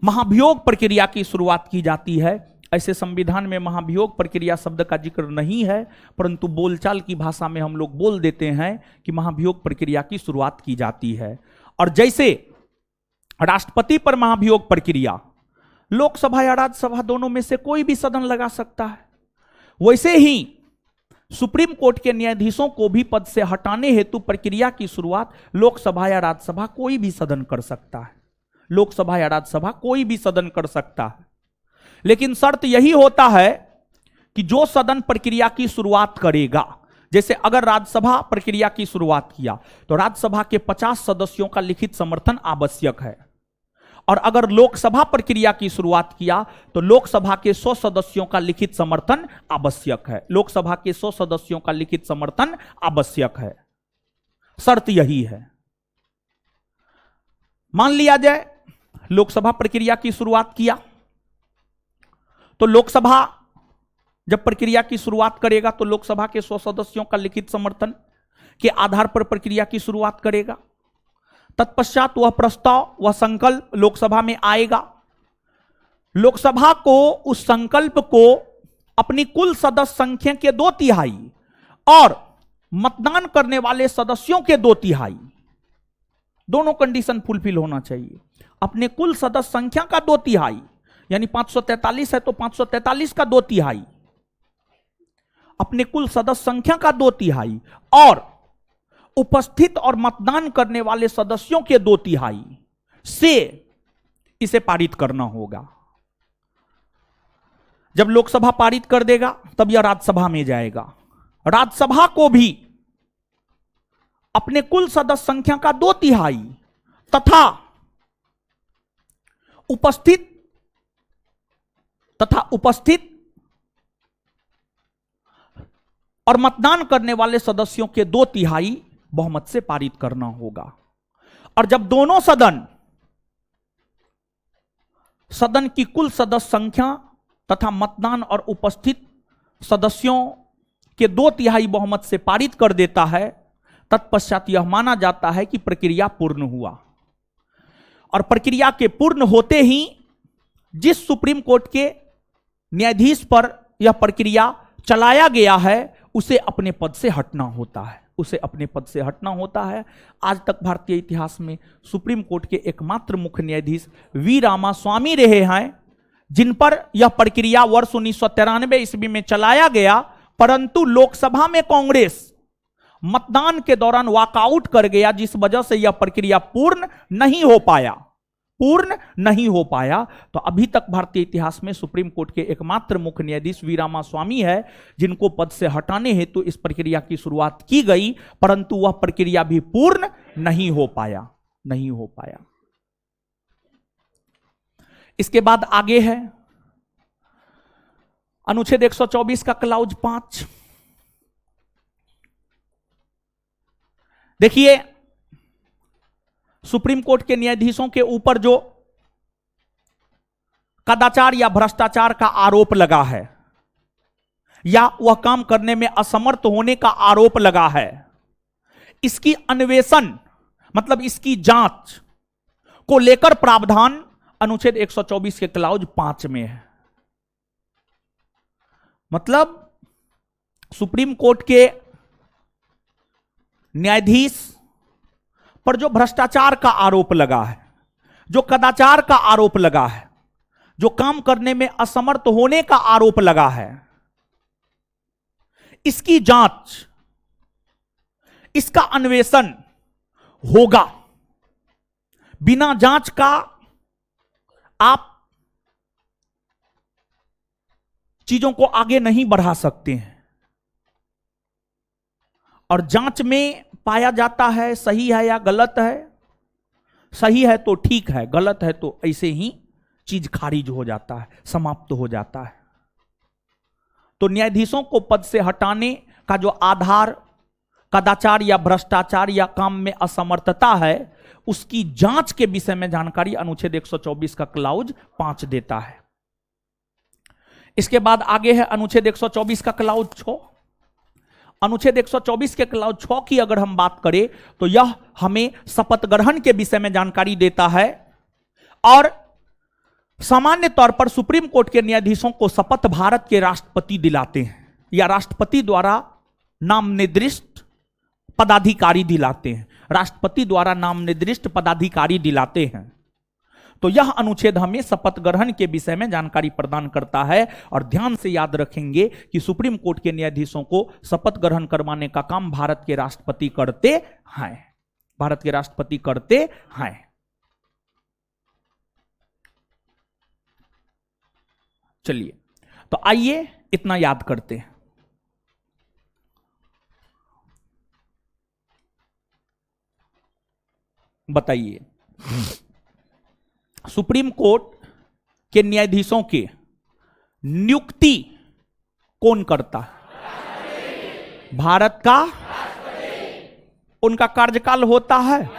A: महाभियोग प्रक्रिया की शुरुआत की जाती है। ऐसे संविधान में महाभियोग प्रक्रिया शब्द का जिक्र नहीं है, परंतु बोलचाल की भाषा में हम लोग बोल देते हैं कि महाभियोग प्रक्रिया की शुरुआत की जाती है। और जैसे राष्ट्रपति पर महाभियोग प्रक्रिया लोकसभा या राज्यसभा दोनों में से कोई भी सदन लगा सकता है, वैसे ही सुप्रीम कोर्ट के न्यायाधीशों को भी पद से हटाने हेतु प्रक्रिया की शुरुआत लोकसभा या राज्यसभा कोई भी सदन कर सकता है। लोकसभा या राज्यसभा कोई भी सदन कर सकता है, लेकिन शर्त यही होता है कि जो सदन प्रक्रिया की शुरुआत करेगा, जैसे अगर राज्यसभा प्रक्रिया की शुरुआत किया तो राज्यसभा के 50 सदस्यों का लिखित समर्थन आवश्यक है, और अगर लोकसभा प्रक्रिया की शुरुआत किया तो लोकसभा के 100 सदस्यों का लिखित समर्थन आवश्यक है। लोकसभा के 100 सदस्यों का लिखित समर्थन आवश्यक है, शर्त यही है। मान लिया जाए लोकसभा प्रक्रिया की शुरुआत किया, तो लोकसभा जब प्रक्रिया की शुरुआत करेगा तो लोकसभा के 100 सदस्यों का लिखित समर्थन के आधार पर प्रक्रिया की शुरुआत करेगा। तत्पश्चात वह प्रस्ताव, वह संकल्प लोकसभा में आएगा। लोकसभा को उस संकल्प को अपनी कुल सदस्य संख्या के 2/3 और मतदान करने वाले सदस्यों के 2/3, दोनों कंडीशन फुलफिल होना चाहिए। अपने कुल सदस्य संख्या का 2/3, यानी 543 है तो 543 का 2/3, अपने कुल सदस्य संख्या का 2/3, और उपस्थित और मतदान करने वाले सदस्यों के 2/3 से इसे पारित करना होगा। जब लोकसभा पारित कर देगा तब यह राज्यसभा में जाएगा। राज्यसभा को भी अपने कुल सदस्य संख्या का 2/3 तथा उपस्थित और मतदान करने वाले सदस्यों के 2/3 बहुमत से पारित करना होगा। और जब दोनों सदन की कुल सदस्य संख्या तथा मतदान और उपस्थित सदस्यों के 2/3 बहुमत से पारित कर देता है, तत्पश्चात यह माना जाता है कि प्रक्रिया पूर्ण हुआ। और प्रक्रिया के पूर्ण होते ही जिस सुप्रीम कोर्ट के न्यायाधीश पर यह प्रक्रिया चलाया गया है उसे अपने पद से हटना होता है, उसे अपने पद से हटना होता है। आज तक भारतीय इतिहास में सुप्रीम कोर्ट के एकमात्र मुख्य न्यायाधीश वी रामास्वामी रहे हैं, जिन पर यह प्रक्रिया वर्ष 1993 ईस्वी में चलाया गया, परंतु लोकसभा में कांग्रेस मतदान के दौरान वॉकआउट कर गया, जिस वजह से यह प्रक्रिया पूर्ण नहीं हो पाया। तो अभी तक भारतीय इतिहास में सुप्रीम कोर्ट के एकमात्र मुख्य न्यायाधीश वी रामास्वामी है, जिनको पद से हटाने हेतु तो इस प्रक्रिया की शुरुआत की गई, परंतु वह प्रक्रिया भी पूर्ण नहीं हो पाया। इसके बाद आगे है अनुच्छेद 124 का क्लाउज 5। देखिए, सुप्रीम कोर्ट के न्यायाधीशों के ऊपर जो कदाचार या भ्रष्टाचार का आरोप लगा है या वह काम करने में असमर्थ होने का आरोप लगा है, इसकी अन्वेषण मतलब इसकी जांच को लेकर प्रावधान अनुच्छेद 124 के क्लाउज 5 में है। मतलब सुप्रीम कोर्ट के न्यायाधीश पर जो भ्रष्टाचार का आरोप लगा है, जो कदाचार का आरोप लगा है, जो काम करने में असमर्थ होने का आरोप लगा है, इसकी जांच, इसका अन्वेषण होगा। बिना जांच का आप चीजों को आगे नहीं बढ़ा सकते हैं। और जांच में पाया जाता है सही है या गलत है, सही है तो ठीक है, गलत है तो ऐसे ही चीज खारिज हो जाता है, समाप्त हो जाता है। तो न्यायाधीशों को पद से हटाने का जो आधार कदाचार या भ्रष्टाचार या काम में असमर्थता है, उसकी जांच के विषय में जानकारी अनुच्छेद 124 का क्लाउज 5 देता है। इसके बाद आगे है अनुच्छेद 124 का क्लाउज 6। अनुच्छेद 124 के क्लाउज 6 की अगर हम बात करें तो यह हमें शपथ ग्रहण के विषय में जानकारी देता है। और सामान्य तौर पर सुप्रीम कोर्ट के न्यायाधीशों को शपथ भारत के राष्ट्रपति दिलाते हैं या राष्ट्रपति द्वारा नाम निर्दिष्ट पदाधिकारी दिलाते हैं, राष्ट्रपति द्वारा नाम निर्दिष्ट पदाधिकारी दिलाते हैं। तो यह अनुच्छेद हमें शपथ ग्रहण के विषय में जानकारी प्रदान करता है। और ध्यान से याद रखेंगे कि सुप्रीम कोर्ट के न्यायाधीशों को शपथ ग्रहण करवाने का काम भारत के राष्ट्रपति करते हैं, भारत के राष्ट्रपति करते हैं। चलिए, तो आइए इतना याद करते हैं। बताइए, सुप्रीम कोर्ट के न्यायाधीशों की नियुक्ति कौन करता है? भारत का उनका कार्यकाल होता है?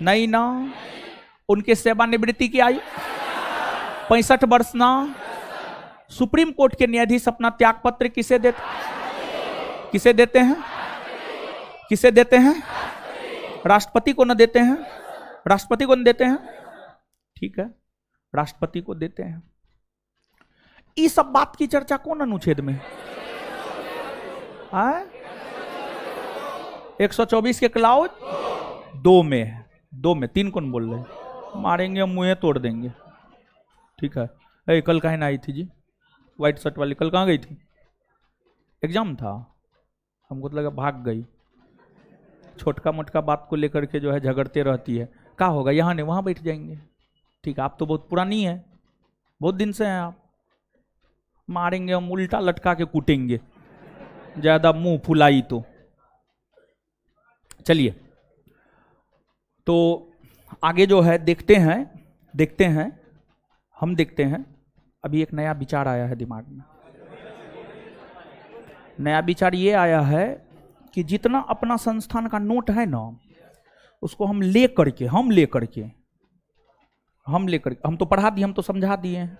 A: नहीं ना। उनके सेवानिवृत्ति की आयु 65 वर्ष ना। सुप्रीम कोर्ट के न्यायाधीश अपना त्याग पत्र किसे देते हैं? किसे देते हैं? राष्ट्रपति को न देते हैं? राष्ट्रपति को न देते हैं? ठीक है, राष्ट्रपति को देते हैं। इस सब बात की चर्चा कौन अनुच्छेद में है? 124 के क्लाउज 2 में है। 2 में 3 कौन बोल रहे? मारेंगे हम, मुंह तोड़ देंगे। ठीक है। कल कहीं ना आई थी जी व्हाइट शर्ट वाली? कल कहाँ गई थी? एग्जाम था, हमको तो लगा भाग गई। छोटका मोटका बात को लेकर के जो है झगड़ते रहती है। क्या होगा, यहाँ नहीं वहाँ बैठ जाएंगे। ठीक है, आप तो बहुत पुरानी है, बहुत दिन से हैं आप। मारेंगे हम, उल्टा लटका के कूटेंगे, ज्यादा मुंह फुलाई तो। चलिए, तो आगे जो है देखते हैं हम देखते हैं। अभी एक नया विचार आया है दिमाग में। नया विचार ये आया है कि जितना अपना संस्थान का नोट है ना, उसको हम ले करके हम तो पढ़ा दिए, हम तो समझा दिए हैं,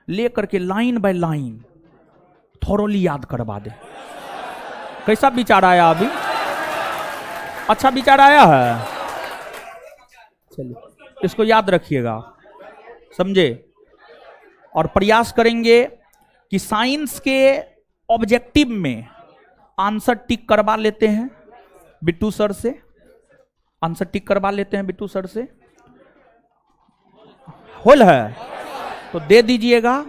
A: ले करके लाइन बाय लाइन थोरोली याद करवा दे। कैसा विचार आया? अभी अच्छा विचार आया है। चलिए, इसको याद रखिएगा, समझे? और प्रयास करेंगे कि साइंस के ऑब्जेक्टिव में आंसर टिक करवा लेते हैं बिट्टू सर से, बिट्टू सर से। होल है तो दे दीजिएगा।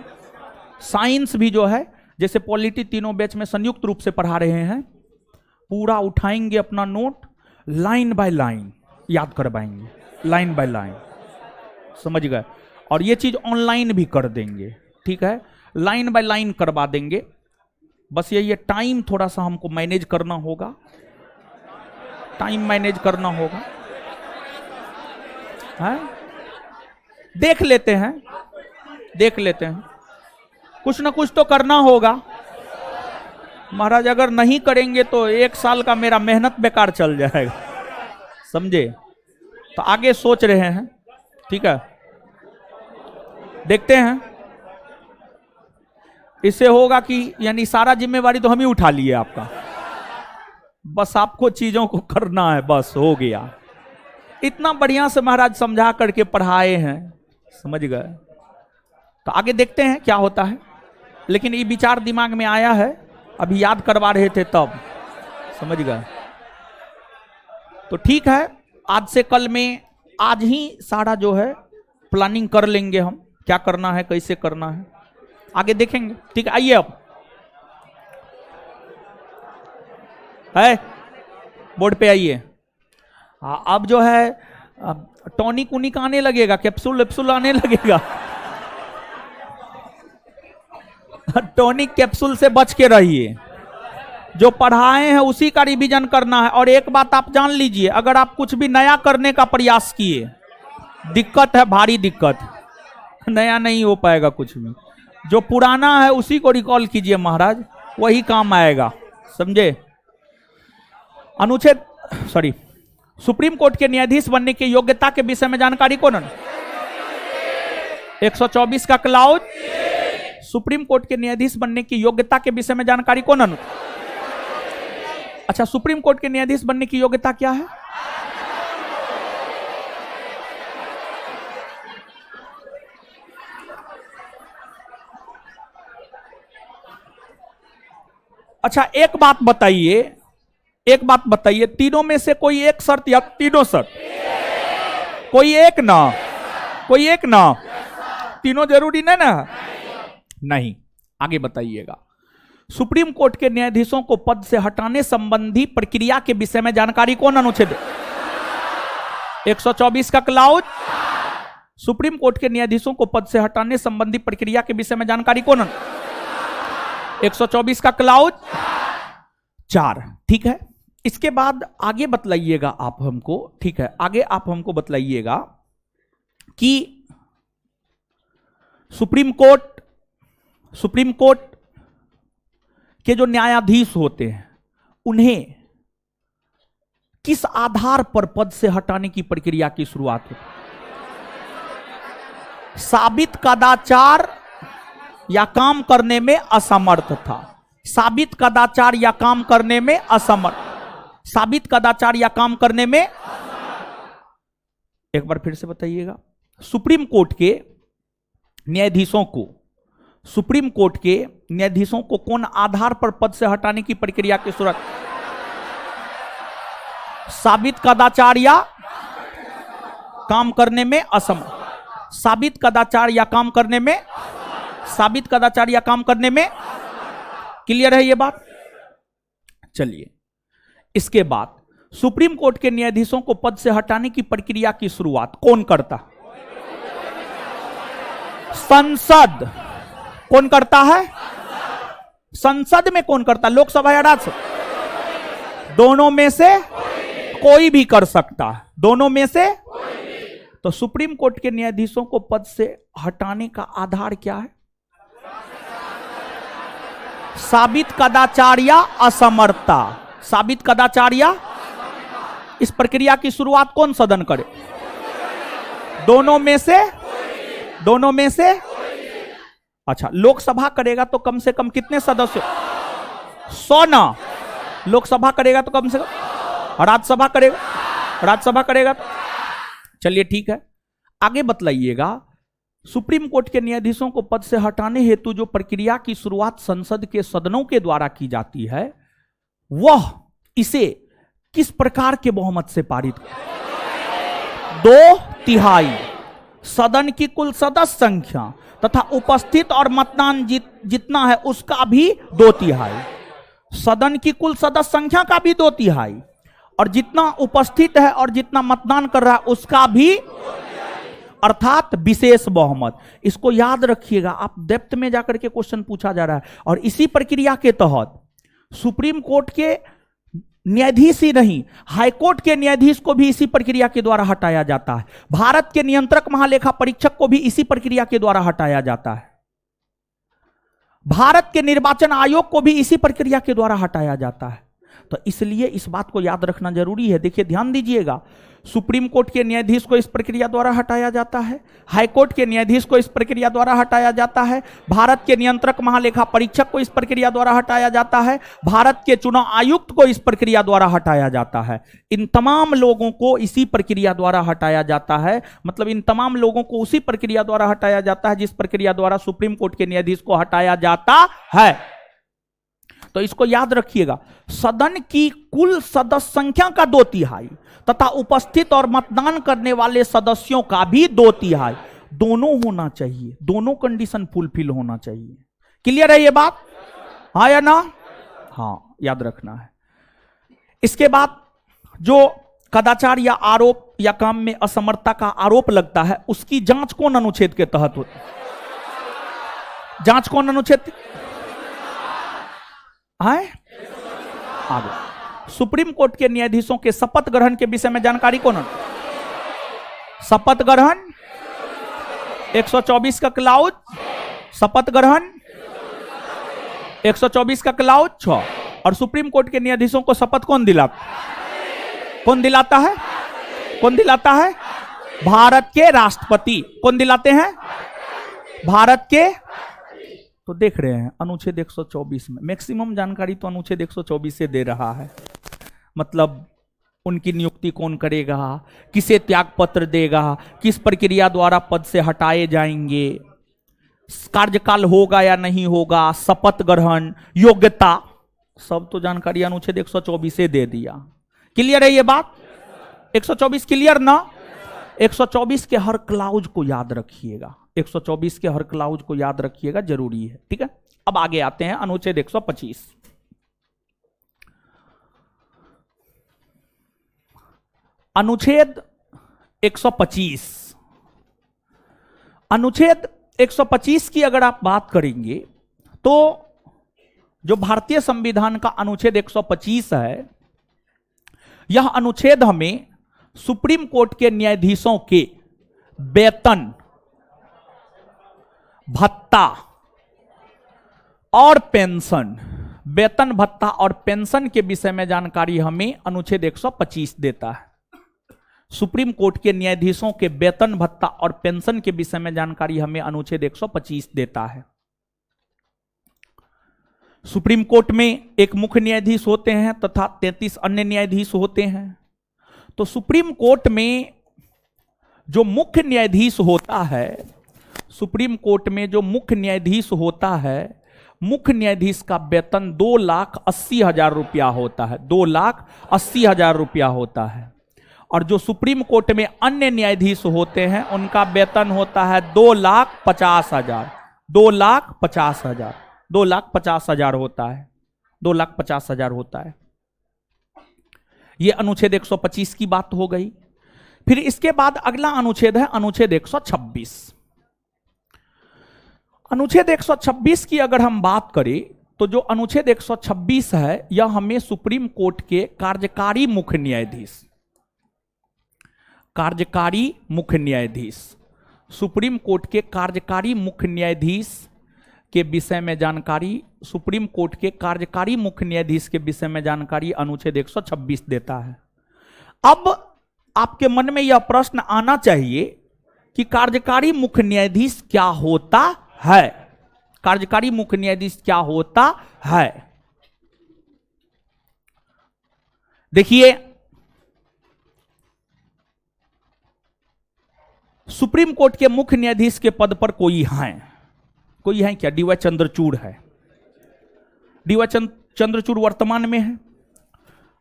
A: साइंस भी जो है, जैसे पॉलिटी तीनों बैच में संयुक्त रूप से पढ़ा रहे हैं, पूरा उठाएंगे अपना नोट, लाइन बाय लाइन याद करवाएंगे, लाइन बाय लाइन, समझ गए? और ये चीज ऑनलाइन भी कर देंगे, ठीक है? लाइन बाय लाइन करवा देंगे। बस ये टाइम थोड़ा सा हमको मैनेज करना होगा, टाइम मैनेज करना होगा, है? देख लेते हैं, कुछ ना कुछ तो करना होगा महाराज। अगर नहीं करेंगे तो 1 साल का मेरा मेहनत बेकार चल जाएगा, समझे? तो आगे सोच रहे हैं, ठीक है? देखते हैं। इससे होगा कि यानी सारा जिम्मेवारी तो हम ही उठा लिए आपका, बस आपको चीजों को करना है, बस हो गया। इतना बढ़िया से महाराज समझा करके पढ़ाए हैं, समझ गए? तो आगे देखते हैं क्या होता है। लेकिन ये विचार दिमाग में आया है, अभी याद करवा रहे थे तब, समझ गए? तो ठीक है, आज से कल में आज ही सारा जो है प्लानिंग कर लेंगे हम, क्या करना है, कैसे करना है, आगे देखेंगे। ठीक है, आइए अब बोर्ड पे आइए। अब जो है टॉनिक उनिक आने लगेगा, कैप्सूल वेप्सूल आने लगेगा। टॉनिक कैप्सूल से बच के रहिए, जो पढ़ाए हैं उसी का रिवीजन करना है। और एक बात आप जान लीजिए, अगर आप कुछ भी नया करने का प्रयास किए, दिक्कत है, भारी दिक्कत, नया नहीं हो पाएगा कुछ भी। जो पुराना है उसी को रिकॉल कीजिए महाराज, वही काम आएगा, समझे? सुप्रीम कोर्ट के न्यायाधीश बनने की योग्यता के विषय में जानकारी कौन? 124 का क्लाउज। सुप्रीम कोर्ट के न्यायाधीश बनने की योग्यता के विषय में जानकारी कौन? अच्छा, सुप्रीम कोर्ट के न्यायाधीश बनने की योग्यता क्या है? अच्छा, एक बात बताइए, तीनों में से कोई एक शर्त या तीनों शर्त? कोई एक ना, तीनों जरूरी नहीं ना? नहीं। आगे बताइएगा। सुप्रीम कोर्ट के न्यायाधीशों को पद से हटाने संबंधी प्रक्रिया के विषय में जानकारी कौन? अनुच्छेद 124 का क्लाउज। सुप्रीम कोर्ट के न्यायाधीशों को पद से हटाने संबंधी प्रक्रिया के विषय में जानकारी कौन? 124 का क्लाउज 4। ठीक है, इसके बाद आगे बतलाइएगा आप हमको, ठीक है, आगे आप हमको बतलाइएगा कि सुप्रीम कोर्ट के जो न्यायाधीश होते हैं उन्हें किस आधार पर पद से हटाने की प्रक्रिया की शुरुआत होती? साबित कदाचार या काम करने में असमर्थ था। साबित कदाचार या काम करने में असमर्थ। साबित कदाचार या काम करने में, एक बार फिर से बताइएगा। सुप्रीम कोर्ट के न्यायाधीशों को कौन आधार पर पद से हटाने की प्रक्रिया की शुरुआत? साबित कदाचार या काम करने में असमर्थ। साबित कदाचार या काम करने में, साबित कदाचार या काम करने में। क्लियर है ये बात? चलिए, इसके बाद सुप्रीम कोर्ट के न्यायाधीशों को पद से हटाने की प्रक्रिया की शुरुआत कौन करता? संसद। कौन करता है? संसद में कौन करता? लोकसभा या राज्यसभा? दोनों में से कोई भी कर सकता है, दोनों में से। तो सुप्रीम कोर्ट के न्यायाधीशों को पद से हटाने का आधार क्या है? साबित कदाचार या असमर्थता। साबित कदाचार या, इस प्रक्रिया की शुरुआत कौन सदन करे? दोनों में से, दोनों में से। अच्छा, लोकसभा करेगा तो कम से कम कितने सदस्य? 100 ना। लोकसभा करेगा तो कम से कम, राज्यसभा करेगा, राज्यसभा करेगा तो, चलिए ठीक है। आगे बतलाइएगा, सुप्रीम कोर्ट के न्यायाधीशों को पद से हटाने हेतु जो प्रक्रिया की शुरुआत संसद के सदनों के द्वारा की जाती है, वह इसे किस प्रकार के बहुमत से पारित? 2/3 सदन की कुल सदस्य संख्या तथा उपस्थित और मतदान जितना है उसका भी 2/3। सदन की कुल सदस्य संख्या का भी 2/3 और जितना उपस्थित है और जितना मतदान कर रहा है उसका भी, अर्थात विशेष बहुमत। इसको याद रखिएगा, आप डेप्थ में जाकर के क्वेश्चन पूछा जा रहा है। और इसी प्रक्रिया के तहत सुप्रीम कोर्ट के न्यायाधीश ही नहीं, हाईकोर्ट के न्यायाधीश को भी इसी प्रक्रिया के द्वारा हटाया जाता है। भारत के नियंत्रक महालेखा परीक्षक को भी इसी प्रक्रिया के द्वारा हटाया जाता है। भारत के निर्वाचन आयोग को भी इसी प्रक्रिया के द्वारा हटाया जाता है। तो इसलिए इस बात को याद रखना जरूरी है। देखिए, ध्यान दीजिएगा, सुप्रीम कोर्ट के न्यायाधीश को इस प्रक्रिया द्वारा हटाया जाता है, हाईकोर्ट के न्यायाधीश को इस प्रक्रिया द्वारा हटाया जाता है, भारत के नियंत्रक महालेखा परीक्षक को इस प्रक्रिया द्वारा हटाया जाता है, भारत के चुनाव आयुक्त को इस प्रक्रिया द्वारा हटाया जाता है। इन तमाम लोगों को इसी प्रक्रिया द्वारा हटाया जाता है। मतलब इन तमाम लोगों को उसी प्रक्रिया द्वारा हटाया जाता है जिस प्रक्रिया द्वारा सुप्रीम कोर्ट के न्यायाधीश को हटाया जाता है। तो इसको याद रखिएगा, सदन की कुल सदस्य संख्या का 2/3 तथा उपस्थित और मतदान करने वाले सदस्यों का भी 2/3, दोनों होना चाहिए, दोनों कंडीशन फुलफिल होना चाहिए। क्लियर है ये बात? हाँ या ना? हाँ, याद रखना है। इसके बाद जो कदाचार या आरोप या काम में असमर्थता का आरोप लगता है, उसकी जांच कौन अनुच्छेद के तहत होती है? जांच कौन अनुच्छेद? आए आगे, सुप्रीम कोर्ट के न्यायाधीशों के शपथ ग्रहण के विषय में जानकारी कौन? शपथ ग्रहण 124 का क्लाउज, शपथ ग्रहण 124 का क्लाउज 6। और सुप्रीम कोर्ट के न्यायाधीशों को शपथ कौन दिलाता? कौन दिलाता है? कौन दिलाता है? भारत के राष्ट्रपति। कौन दिलाते हैं? भारत के। तो देख रहे हैं अनुच्छेद 124 में मैक्सिमम जानकारी तो अनुच्छेद 124 से दे रहा है। मतलब उनकी नियुक्ति कौन करेगा, किसे त्याग पत्र देगा, किस प्रक्रिया द्वारा पद से हटाए जाएंगे, कार्यकाल होगा या नहीं होगा, शपथ ग्रहण, योग्यता, सब तो जानकारी अनुच्छेद 124 से दे दिया। क्लियर है ये बात? 124 क्लियर ना? 124 के हर क्लाउज को याद रखिएगा, 124 के हर क्लाउज को याद रखिएगा, जरूरी है। ठीक है, अब आगे आते हैं अनुच्छेद 125। अनुच्छेद 125, अनुच्छेद 125 की अगर आप बात करेंगे तो जो भारतीय संविधान का अनुच्छेद 125 है, यह अनुच्छेद हमें सुप्रीम कोर्ट के न्यायाधीशों के वेतन, भत्ता और पेंशन, वेतन भत्ता और पेंशन के विषय में जानकारी हमें अनुच्छेद 125 देता है। सुप्रीम कोर्ट के न्यायाधीशों के वेतन भत्ता और पेंशन के विषय में जानकारी हमें अनुच्छेद 125 देता है। सुप्रीम कोर्ट में एक मुख्य न्यायाधीश होते हैं तथा 33 अन्य न्यायाधीश होते हैं। तो सुप्रीम कोर्ट में जो मुख्य न्यायाधीश होता है, सुप्रीम कोर्ट में जो मुख्य न्यायाधीश होता है, मुख्य न्यायाधीश का वेतन 2,80,000 रुपया होता है, 2,80,000 रुपया होता है। और जो सुप्रीम कोर्ट में अन्य न्यायाधीश होते हैं उनका वेतन होता है 2,50,000, 2,50,000, 2,50,000 होता है, 2,50,000 होता है। ये अनुच्छेद 125 की बात हो गई। फिर इसके बाद अगला अनुच्छेद है अनुच्छेद 126। अनुच्छेद 126 की अगर हम बात करें तो जो अनुच्छेद 126 है यह हमें सुप्रीम कोर्ट के कार्यकारी मुख्य न्यायाधीश सुप्रीम कोर्ट के कार्यकारी मुख्य न्यायाधीश के विषय में जानकारी, सुप्रीम कोर्ट के कार्यकारी मुख्य न्यायाधीश के विषय में जानकारी अनुच्छेद 126 देता है। अब आपके मन में यह प्रश्न आना चाहिए कि कार्यकारी मुख्य न्यायाधीश क्या होता है? कार्यकारी मुख्य न्यायाधीश क्या होता है? देखिए, सुप्रीम कोर्ट के मुख्य न्यायाधीश के पद पर कोई है क्या? डीवाई चंद्रचूड़ है। डीवाई चंद्रचूड़ वर्तमान में है।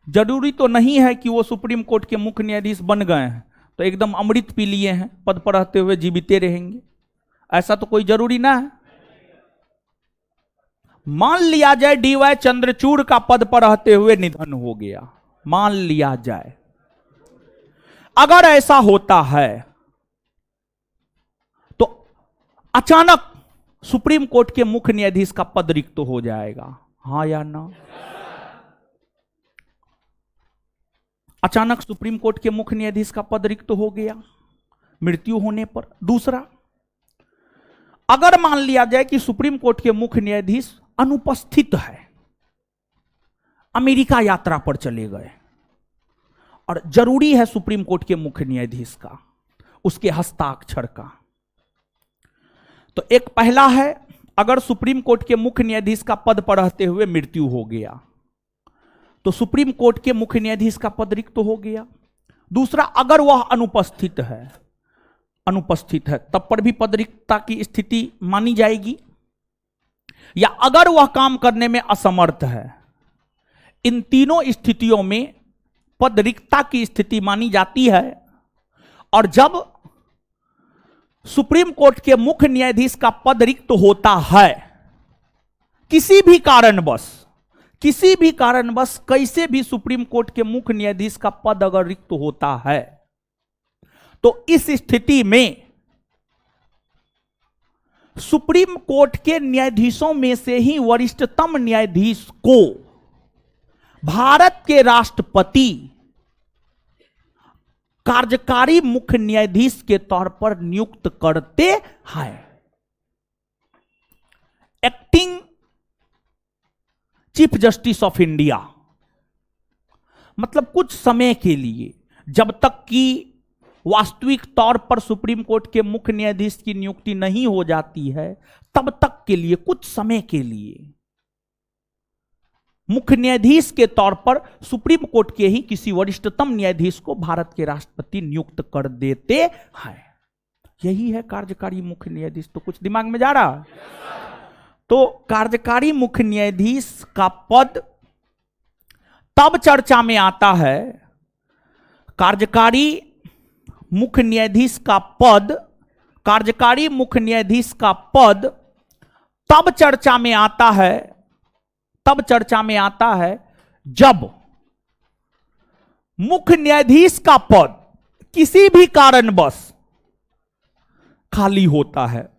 A: जरूरी तो नहीं है कि वो सुप्रीम कोर्ट के मुख्य न्यायाधीश बन गए हैं तो एकदम अमृत पी लिए हैं, पद पर रहते हुए जीविते रहेंगे, ऐसा तो कोई जरूरी ना है। मान लिया जाए डीवाई चंद्रचूड़ का पद पर रहते हुए निधन हो गया, मान लिया जाए, अगर ऐसा होता है तो अचानक सुप्रीम कोर्ट के मुख्य न्यायाधीश का पद रिक्त हो जाएगा, हां या ना? अचानक सुप्रीम कोर्ट के मुख्य न्यायाधीश का पद रिक्त हो गया मृत्यु होने पर। दूसरा, अगर मान लिया जाए कि सुप्रीम कोर्ट के मुख्य न्यायाधीश अनुपस्थित है, अमेरिका यात्रा पर चले गए और जरूरी है सुप्रीम कोर्ट के मुख्य न्यायाधीश का उसके हस्ताक्षर का, तो एक पहला है अगर सुप्रीम कोर्ट के मुख्य न्यायाधीश का पद पर रहते हुए मृत्यु हो गया तो सुप्रीम कोर्ट के मुख्य न्यायाधीश का पद रिक्त हो गया। दूसरा, अगर वह अनुपस्थित है तब पर भी पद रिक्तता की स्थिति मानी जाएगी, या अगर वह काम करने में असमर्थ है, इन तीनों स्थितियों में पद रिक्तता की स्थिति मानी जाती है। और जब सुप्रीम कोर्ट के मुख्य न्यायाधीश का पद रिक्त होता है, किसी भी कारणवश कैसे भी सुप्रीम कोर्ट के मुख्य न्यायाधीश का पद अगर रिक्त होता है तो इस स्थिति में सुप्रीम कोर्ट के न्यायाधीशों में से ही वरिष्ठतम न्यायाधीश को भारत के राष्ट्रपति कार्यकारी मुख्य न्यायाधीश के तौर पर नियुक्त करते हैं। Acting chief justice of India, मतलब कुछ समय के लिए, जब तक कि वास्तविक तौर पर सुप्रीम कोर्ट के मुख्य न्यायाधीश की नियुक्ति नहीं हो जाती है, तब तक के लिए, कुछ समय के लिए मुख्य न्यायाधीश के तौर पर सुप्रीम कोर्ट के ही किसी वरिष्ठतम न्यायाधीश को भारत के राष्ट्रपति नियुक्त कर देते हैं। यही है कार्यकारी मुख्य न्यायाधीश। तो कुछ दिमाग में जा रहा है? तो कार्यकारी मुख्य न्यायाधीश का पद तब चर्चा में आता है, कार्यकारी मुख्य न्यायाधीश का पद तब चर्चा में आता है जब मुख्य न्यायाधीश का पद किसी भी कारणवश खाली होता है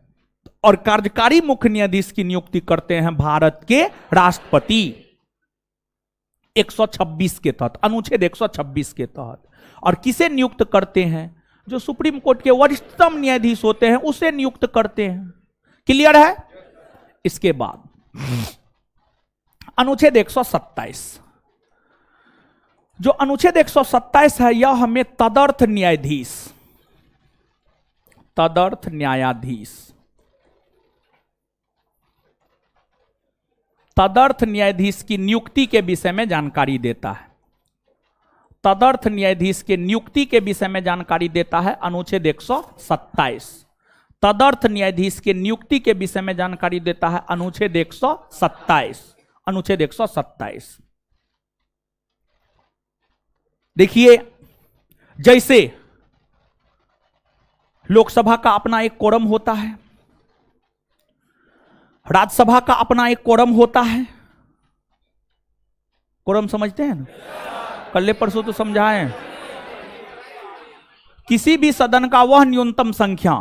A: और कार्यकारी मुख्य न्यायाधीश की नियुक्ति करते हैं भारत के राष्ट्रपति 126 के तहत, अनुच्छेद 126 के तहत। और किसे नियुक्त करते हैं? जो सुप्रीम कोर्ट के वरिष्ठतम न्यायाधीश होते हैं उसे नियुक्त करते हैं। क्लियर है? इसके बाद अनुच्छेद 127, जो अनुच्छेद 127 है यह हमें तदर्थ न्यायाधीश की नियुक्ति के विषय में जानकारी देता है। तदर्थ न्यायाधीश के नियुक्ति के विषय में जानकारी देता है अनुच्छेद 127। तदर्थ न्यायाधीश के नियुक्ति के विषय में जानकारी देता है अनुच्छेद 127। अनुच्छेद 127 देखिए, जैसे लोकसभा का अपना एक कोरम होता है, राज्यसभा का अपना एक कोरम होता है। कोरम समझते हैं ना? कल परसों तो समझाएं। किसी भी सदन का वह न्यूनतम संख्या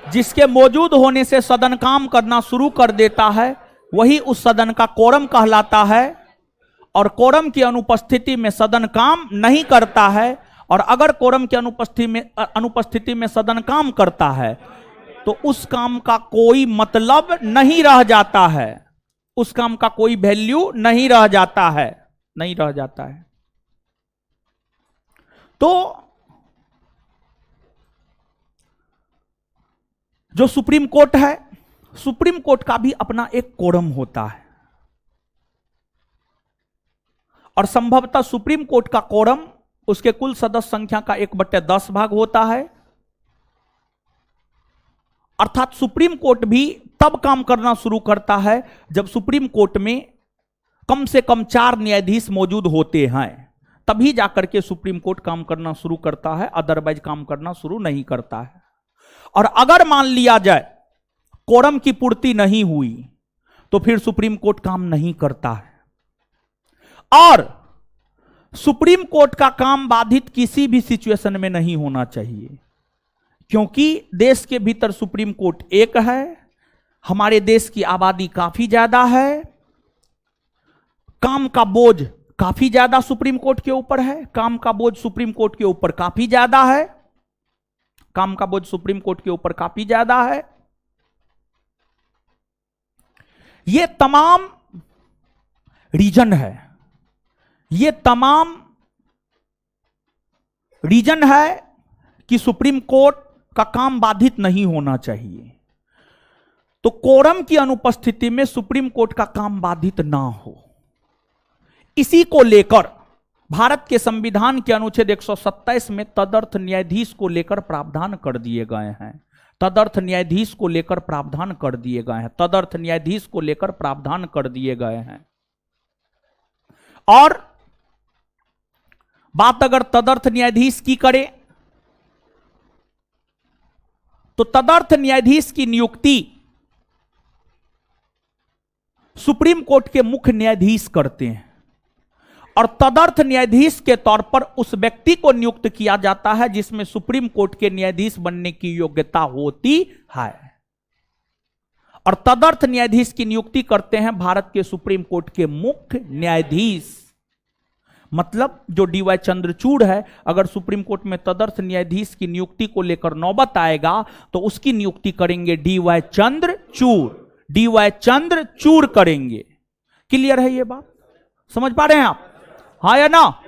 A: जिसके मौजूद होने से सदन काम करना शुरू कर देता है वही उस सदन का कोरम कहलाता है, और कोरम की अनुपस्थिति में सदन काम नहीं करता है। और अगर कोरम की अनुपस्थिति में सदन काम करता है तो उस काम का कोई मतलब नहीं रह जाता है, उस काम का कोई वैल्यू नहीं रह जाता है, नहीं रह जाता है। तो जो सुप्रीम कोर्ट है, सुप्रीम कोर्ट का भी अपना एक कोरम होता है, और संभवतः सुप्रीम कोर्ट का कोरम उसके कुल सदस्य संख्या का 1/10 भाग होता है। अर्थात सुप्रीम कोर्ट भी तब काम करना शुरू करता है जब सुप्रीम कोर्ट में कम से कम 4 न्यायाधीश मौजूद होते हैं, तभी जाकर के सुप्रीम कोर्ट काम करना शुरू करता है, अदरवाइज काम करना शुरू नहीं करता है। और अगर मान लिया जाए कोरम की पूर्ति नहीं हुई तो फिर सुप्रीम कोर्ट काम नहीं करता है। और सुप्रीम कोर्ट का काम बाधित किसी भी सिचुएशन में नहीं होना चाहिए, क्योंकि देश के भीतर सुप्रीम कोर्ट एक है, हमारे देश की आबादी काफी ज्यादा है, काम का बोझ काफी ज्यादा सुप्रीम कोर्ट के ऊपर है, काम का बोझ सुप्रीम कोर्ट के ऊपर काफी ज्यादा है, काम का बोझ सुप्रीम कोर्ट के ऊपर काफी ज्यादा है। ये तमाम रीजन है, ये तमाम रीजन है कि सुप्रीम कोर्ट का काम बाधित नहीं होना चाहिए। तो कोरम की अनुपस्थिति में सुप्रीम कोर्ट का काम बाधित ना हो, इसी को लेकर भारत के संविधान के अनुच्छेद 127 में तदर्थ न्यायाधीश को लेकर प्रावधान कर दिए गए हैं, तदर्थ न्यायाधीश को लेकर प्रावधान कर दिए गए हैं, तदर्थ न्यायाधीश को लेकर प्रावधान कर दिए गए हैं। और बात अगर तदर्थ न्यायाधीश की करें तो तदर्थ न्यायाधीश की नियुक्ति सुप्रीम कोर्ट के मुख्य न्यायाधीश करते हैं, और तदर्थ न्यायाधीश के तौर पर उस व्यक्ति को नियुक्त किया जाता है जिसमें सुप्रीम कोर्ट के न्यायाधीश बनने की योग्यता होती है। और तदर्थ न्यायाधीश की नियुक्ति करते हैं भारत के सुप्रीम कोर्ट के मुख्य न्यायाधीश। मतलब जो डीवाई चंद्रचूड़ है, अगर सुप्रीम कोर्ट में तदर्थ न्यायाधीश की नियुक्ति को लेकर नौबत आएगा तो उसकी नियुक्ति करेंगे डीवाई चंद्रचूड़, डीवाई चंद्रचूड़ करेंगे। क्लियर है ये बात? समझ पा रहे हैं आप? हाँ या ना?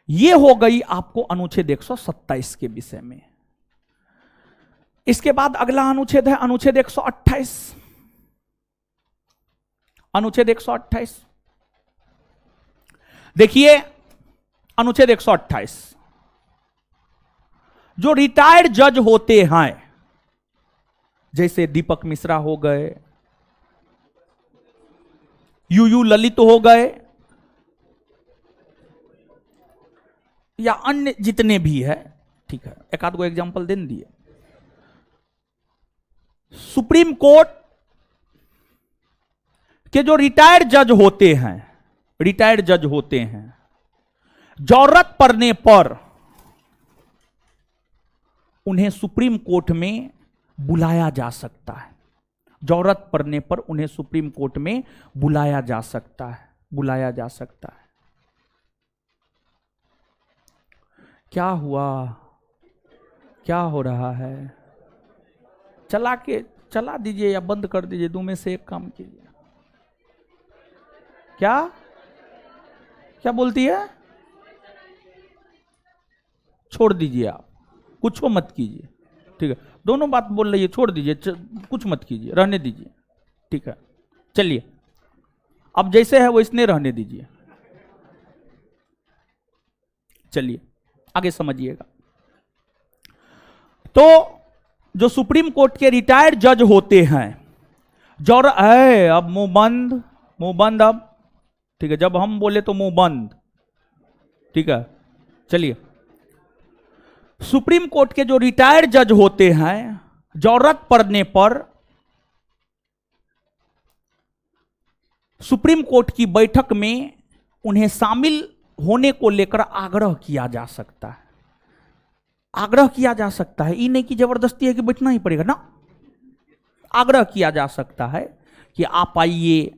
A: ये हो गई आपको अनुच्छेद 127 के विषय में। इसके बाद अगला अनुच्छेद है अनुच्छेद 128। अनुच्छेद 128 देखिए, अनुच्छेद 128 जो रिटायर्ड जज होते हैं, जैसे दीपक मिश्रा हो गए, यूयू ललित हो गए, या अन्य जितने भी है, ठीक है, एक आध को एग्जांपल दे दिए। सुप्रीम कोर्ट के जो रिटायर्ड जज होते हैं, रिटायर्ड जज होते हैं, जरूरत पड़ने पर उन्हें सुप्रीम कोर्ट में बुलाया जा सकता है, जरूरत पड़ने पर उन्हें सुप्रीम कोर्ट में बुलाया जा सकता है, बुलाया जा सकता है। क्या हुआ? क्या हो रहा है? चला दीजिए या बंद कर दीजिए, दो में से एक काम कीजिए। क्या बोलती है? छोड़ दीजिए, आप कुछ मत कीजिए, ठीक है, दोनों बात बोल रही है, छोड़ दीजिए, कुछ मत कीजिए, रहने दीजिए, ठीक है। चलिए, अब जैसे है वो इसने रहने दीजिए। चलिए आगे समझिएगा। तो जो सुप्रीम कोर्ट के रिटायर्ड जज होते हैं, अब मुंह बंद अब, ठीक है, जब हम बोले तो मुंह बंद, ठीक है। चलिए, सुप्रीम कोर्ट के जो रिटायर्ड जज होते हैं, जरूरत पड़ने पर सुप्रीम कोर्ट की बैठक में उन्हें शामिल होने को लेकर आग्रह किया जा सकता है। आग्रह किया जा सकता है, ये नहीं कि जबरदस्ती है कि बैठना ही पड़ेगा ना। आग्रह किया जा सकता है कि आप आइए,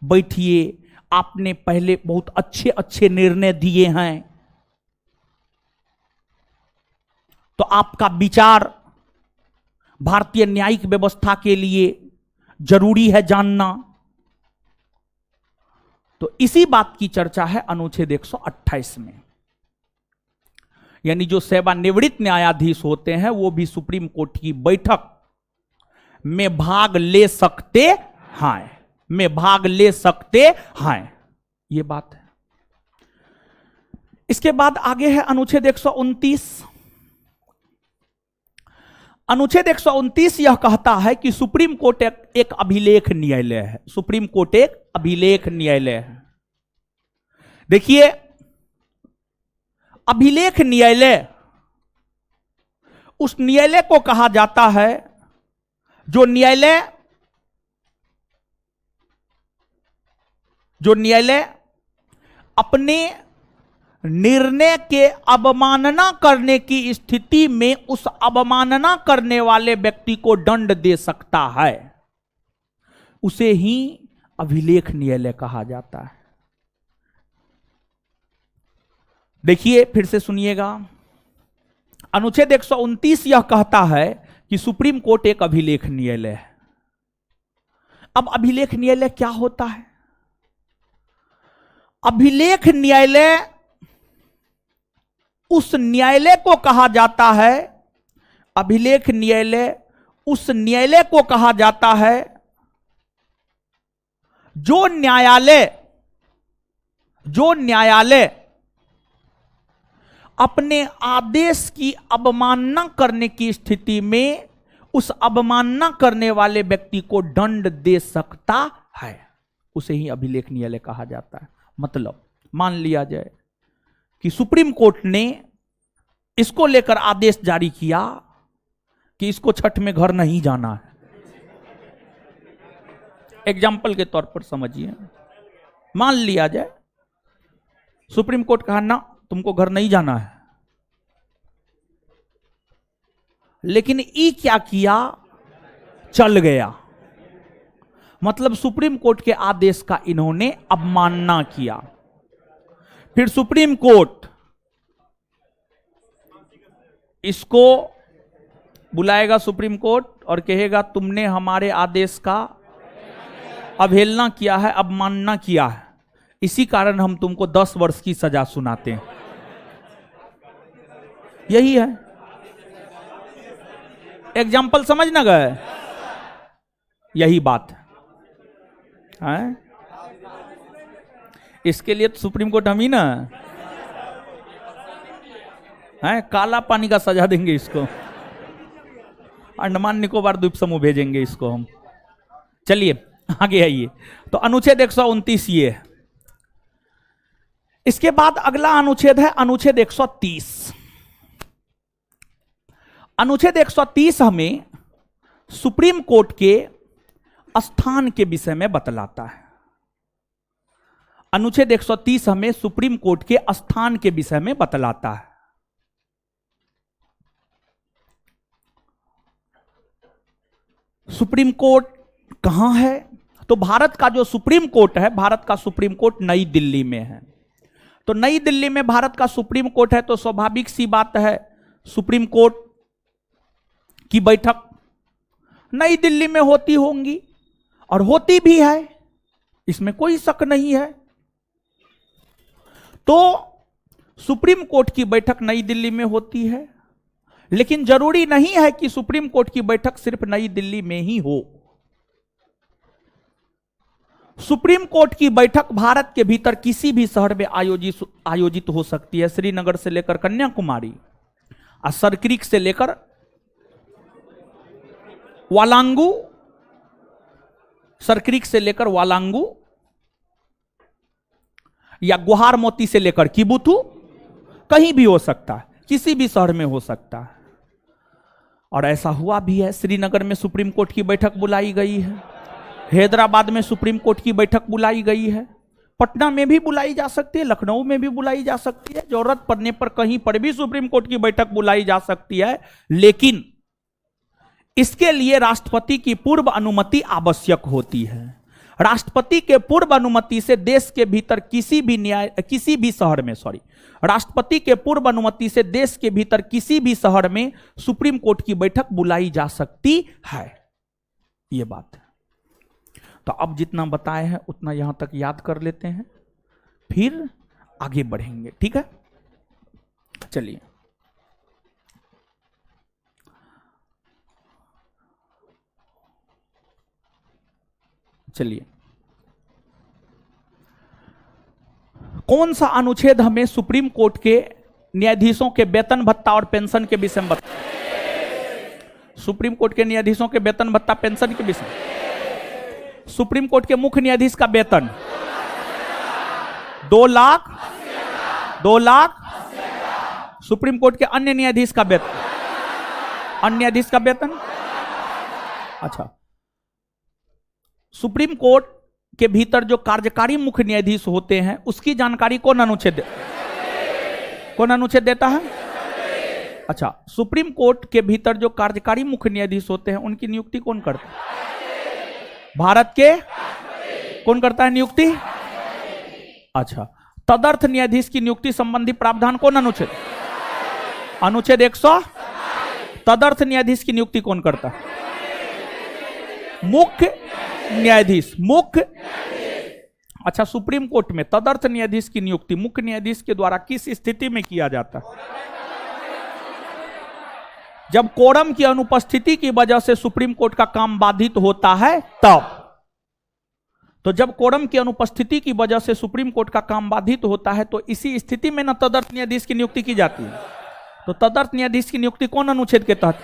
A: बैठिए, आपने पहले बहुत अच्छे अच्छे निर्णय दिए हैं, तो आपका विचार भारतीय न्यायिक व्यवस्था के लिए जरूरी है जानना। तो इसी बात की चर्चा है अनुच्छेद 128 में। यानी जो सेवानिवृत्त न्यायाधीश होते हैं वो भी सुप्रीम कोर्ट की बैठक में भाग ले सकते हैं, भाग ले सकते हैं, ये बात है। इसके बाद आगे है अनुच्छेद 129। अनुच्छेद 129 यह कहता है कि सुप्रीम कोर्ट एक अभिलेख न्यायालय है। सुप्रीम कोर्ट एक अभिलेख न्यायालय है। देखिए, अभिलेख न्यायालय उस न्यायालय को कहा जाता है जो न्यायालय अपने निर्णय के अवमानना करने की स्थिति में उस अवमानना करने वाले व्यक्ति को दंड दे सकता है, उसे ही अभिलेख न्यायालय कहा जाता है। देखिए, फिर से सुनिएगा। अनुच्छेद 129 यह कहता है कि सुप्रीम कोर्ट एक अभिलेख न्यायालय है। अब अभिलेख न्यायालय क्या होता है? अभिलेख न्यायालय उस न्यायालय को कहा जाता है, अभिलेख न्यायालय उस न्यायालय को कहा जाता है जो न्यायालय अपने आदेश की अवमानना करने की स्थिति में उस अवमानना करने वाले व्यक्ति को दंड दे सकता है, उसे ही अभिलेख न्यायालय कहा जाता है। मतलब मान लिया जाए कि सुप्रीम कोर्ट ने इसको लेकर आदेश जारी किया कि इसको छठ में घर नहीं जाना है। एग्जाम्पल के तौर पर समझिए, मान लिया जाए सुप्रीम कोर्ट कहा ना तुमको घर नहीं जाना है, लेकिन ई क्या किया, चल गया। मतलब सुप्रीम कोर्ट के आदेश का इन्होंने अवमानना किया। फिर सुप्रीम कोर्ट इसको बुलाएगा सुप्रीम कोर्ट और कहेगा तुमने हमारे आदेश का अवहेलना किया है, अवमानना किया है, इसी कारण हम तुमको 10 वर्ष की सजा सुनाते हैं। यही है। एग्जाम्पल समझ ना गए? यही बात है। इसके लिए तो सुप्रीम कोर्ट हम ही ना है, काला पानी का सजा देंगे इसको, अंडमान निकोबार द्वीप समूह भेजेंगे इसको हम। चलिए आगे आइए। तो अनुच्छेद 129 ये है। इसके बाद अगला अनुच्छेद है अनुच्छेद 130। अनुच्छेद 130 हमें सुप्रीम कोर्ट के स्थान के विषय में बतलाता है। अनुच्छेद 130 हमें सुप्रीम कोर्ट के स्थान के विषय में बतलाता है। सुप्रीम कोर्ट कहां है? तो भारत का जो सुप्रीम कोर्ट है, भारत का सुप्रीम कोर्ट नई दिल्ली में है। तो नई दिल्ली में भारत का सुप्रीम कोर्ट है, तो स्वाभाविक सी बात है सुप्रीम कोर्ट की बैठक नई दिल्ली में होती होंगी, और होती भी है, इसमें कोई शक नहीं है। तो सुप्रीम कोर्ट की बैठक नई दिल्ली में होती है, लेकिन जरूरी नहीं है कि सुप्रीम कोर्ट की बैठक सिर्फ नई दिल्ली में ही हो। सुप्रीम कोर्ट की बैठक भारत के भीतर किसी भी शहर में आयोजित हो सकती है। श्रीनगर से लेकर कन्याकुमारी, और सरक्रीक से लेकर वालांगू, सरक्रीक से लेकर वालांगू, या गुहार मोती से लेकर किबुथु, कहीं भी हो सकता है, किसी भी शहर में हो सकता है। और ऐसा हुआ भी है, श्रीनगर में सुप्रीम कोर्ट की बैठक बुलाई गई है, हैदराबाद में सुप्रीम कोर्ट की बैठक बुलाई गई है, पटना में भी बुलाई जा सकती है, लखनऊ में भी बुलाई जा सकती है, जरूरत पड़ने पर कहीं पर भी सुप्रीम कोर्ट की बैठक बुलाई जा सकती है, लेकिन इसके लिए राष्ट्रपति की पूर्व अनुमति आवश्यक होती है। राष्ट्रपति के पूर्व अनुमति से देश के भीतर किसी भी शहर में राष्ट्रपति के पूर्व अनुमति से देश के भीतर किसी भी शहर में सुप्रीम कोर्ट की बैठक बुलाई जा सकती है। यह बात है। तो अब जितना बताए हैं उतना यहां तक याद कर लेते हैं, फिर आगे बढ़ेंगे। ठीक है, चलिए। कौन सा अनुच्छेद हमें सुप्रीम कोर्ट के न्यायाधीशों के वेतन भत्ता और पेंशन के विषय में बता? सुप्रीम कोर्ट के न्यायाधीशों के वेतन भत्ता पेंशन के विषय में। सुप्रीम कोर्ट के मुख्य न्यायाधीश का वेतन 2 लाख। सुप्रीम कोर्ट के अन्य न्यायाधीश का वेतन, अन्य न्यायाधीश का वेतन। अच्छा, सुप्रीम कोर्ट के भीतर जो कार्यकारी मुख्य न्यायाधीश होते हैं उसकी जानकारी कौन अनुच्छेद देता है? अच्छा, सुप्रीम कोर्ट के भीतर जो कार्यकारी मुख्य न्यायाधीश होते हैं उनकी नियुक्ति कौन करता है? भारत के कौन करता है नियुक्ति? अच्छा, तदर्थ न्यायाधीश की नियुक्ति संबंधी प्रावधान कौन अनुच्छेद? अनुच्छेद 100। तदर्थ न्यायाधीश की नियुक्ति कौन करता है? मुख्य न्यायाधीश। अच्छा, सुप्रीम कोर्ट में तदर्थ न्यायाधीश की नियुक्ति मुख्य न्यायाधीश के द्वारा किस स्थिति में किया जाता है? जब कोरम की अनुपस्थिति की वजह से सुप्रीम कोर्ट का काम बाधित होता है तब। तो जब कोरम की अनुपस्थिति की वजह से सुप्रीम कोर्ट का काम बाधित होता है तो इसी स्थिति में न तदर्थ न्यायाधीश की नियुक्ति की जाती है। तो तदर्थ न्यायाधीश की नियुक्ति कौन अनुच्छेद के तहत?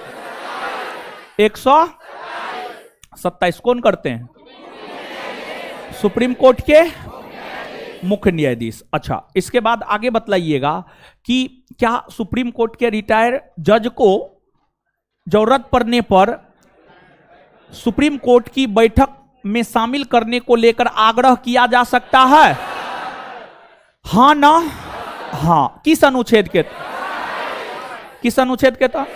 A: 127 कौन करते हैं? सुप्रीम कोर्ट के मुख्य न्यायाधीश। अच्छा, इसके बाद आगे बतलाइएगा कि क्या सुप्रीम कोर्ट के रिटायर जज को जरूरत पड़ने पर सुप्रीम कोर्ट की बैठक में शामिल करने को लेकर आग्रह किया जा सकता है? हाँ ना? हाँ। किस अनुच्छेद के तहत?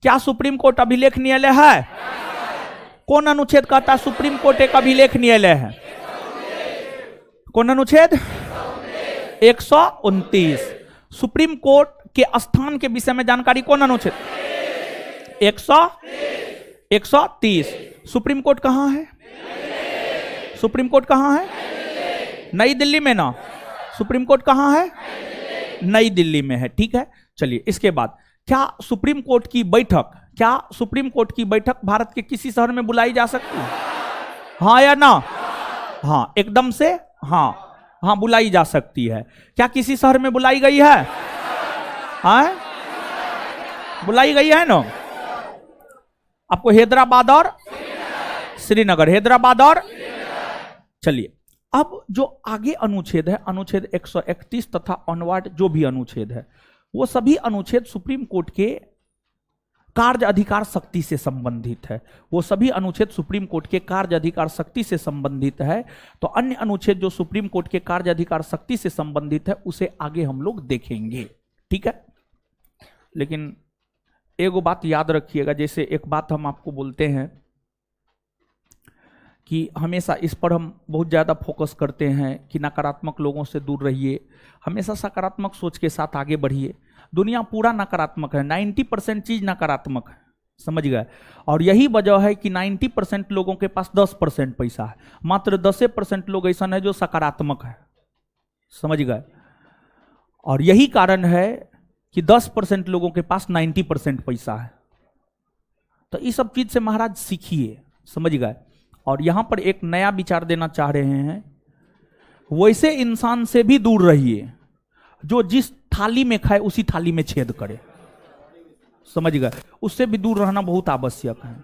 A: क्या सुप्रीम कोर्ट अभिलेख न्यायालय है? कौन अनुच्छेद कहता है सुप्रीम कोर्ट एक अभिलेख न्यायालय है? कौन अनुच्छेद? 129। सुप्रीम कोर्ट के स्थान के विषय में जानकारी कौन अनुच्छेद? 130। सुप्रीम कोर्ट कहां है? सुप्रीम कोर्ट कहां है? नई दिल्ली में ना। सुप्रीम कोर्ट कहां है? नई दिल्ली में है। ठीक है, चलिए। इसके बाद क्या सुप्रीम कोर्ट की बैठक भारत के किसी शहर में बुलाई जा सकती है? हाँ या ना? हाँ, एकदम से हाँ बुलाई जा सकती है। क्या किसी शहर में बुलाई गई है? हाँ, बुलाई गई है ना। आपको हैदराबाद और श्रीनगर, चलिए। अब जो आगे अनुच्छेद है, अनुच्छेद 131 तथा ऑनवर्ड जो भी अनुच्छेद है, वो सभी अनुच्छेद सुप्रीम कोर्ट के कार्य अधिकार शक्ति से संबंधित है। तो अन्य अनुच्छेद जो सुप्रीम कोर्ट के कार्य अधिकार शक्ति से संबंधित है उसे आगे हम लोग देखेंगे। ठीक है, लेकिन एगो बात याद रखिएगा। जैसे एक बात हम आपको बोलते हैं कि हमेशा इस पर हम बहुत ज़्यादा फोकस करते हैं कि नकारात्मक लोगों से दूर रहिए, हमेशा सकारात्मक सोच के साथ आगे बढ़िए। दुनिया पूरा नकारात्मक है, 90% चीज़ नकारात्मक है, समझ गए। और यही वजह है कि 90% लोगों के पास 10% पैसा है, मात्र 10% लोग ऐसा है जो सकारात्मक है, समझ गए। और यही कारण है कि 10% लोगों के पास 90% पैसा है। तो इस सब चीज से महाराज सीखिए, समझ गए। और यहां पर एक नया विचार देना चाह रहे हैं, वैसे इंसान से भी दूर रहिए जो जिस थाली में खाए उसी थाली में छेद करे, समझ गए। उससे भी दूर रहना बहुत आवश्यक है।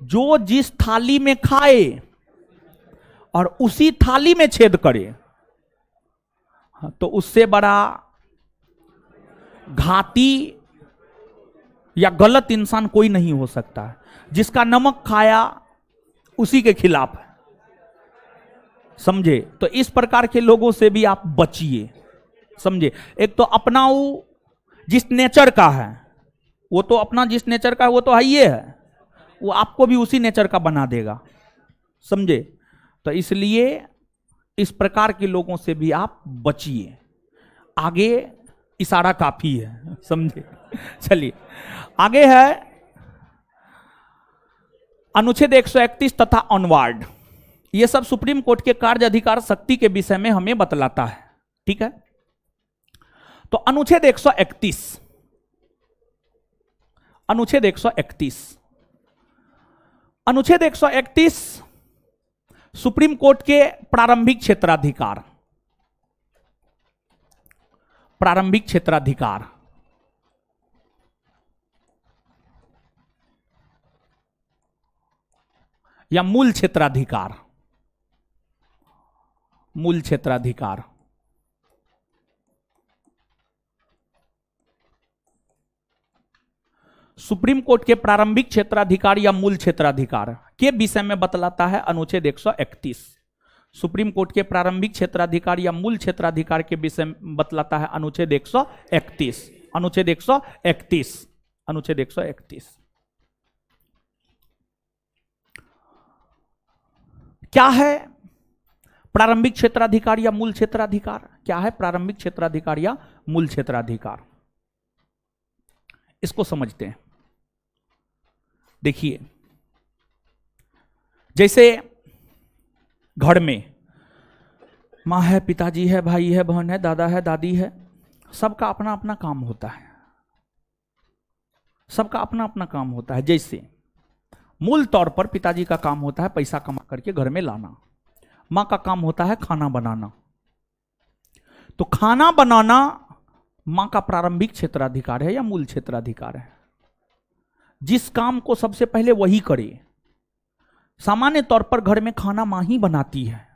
A: जो जिस थाली में खाए और उसी थाली में छेद करे, तो उससे बड़ा घाती या गलत इंसान कोई नहीं हो सकता है। जिसका नमक खाया उसी के खिलाफ है। समझे? तो इस प्रकार के लोगों से भी आप बचिए। समझे? एक तो अपना वो जिस नेचर का है, वो तो अपना जिस नेचर का है वो तो है ही है, वो आपको भी उसी नेचर का बना देगा। समझे? तो इसलिए इस प्रकार के लोगों से भी आप बचिए। आगे इशारा काफी है। समझे? चलिए आगे है अनुच्छेद 131 तथा ऑनवर्ड। ये सब सुप्रीम कोर्ट के कार्य अधिकार शक्ति के विषय में हमें बतलाता है। ठीक है? तो अनुच्छेद 131, अनुच्छेद 131, अनुच्छेद 131 सुप्रीम कोर्ट के प्रारंभिक क्षेत्राधिकार, प्रारंभिक क्षेत्राधिकार या मूल क्षेत्राधिकार, मूल क्षेत्राधिकार। सुप्रीम कोर्ट के प्रारंभिक क्षेत्राधिकार या मूल क्षेत्राधिकार के विषय में बतलाता है अनुच्छेद 131। सुप्रीम कोर्ट के प्रारंभिक क्षेत्राधिकार या मूल क्षेत्राधिकार के विषय में बतलाता है अनुच्छेद 131। अनुच्छेद 131, अनुच्छेद 131 क्या है? प्रारंभिक क्षेत्राधिकार या मूल क्षेत्राधिकार क्या है? प्रारंभिक क्षेत्राधिकार या मूल क्षेत्राधिकार, इसको समझते हैं। देखिए, जैसे घर में माँ है, पिताजी है, भाई है, बहन है, दादा है, दादी है, सबका अपना अपना काम होता है, सबका अपना अपना काम होता है। जैसे मूल तौर पर पिताजी का काम होता है पैसा कमा करके घर में लाना, माँ का काम होता है खाना बनाना। तो खाना बनाना माँ का प्रारंभिक क्षेत्राधिकार है या मूल क्षेत्राधिकार है? जिस काम को सबसे पहले वही करे। सामान्य तौर पर घर में खाना माँ ही बनाती है।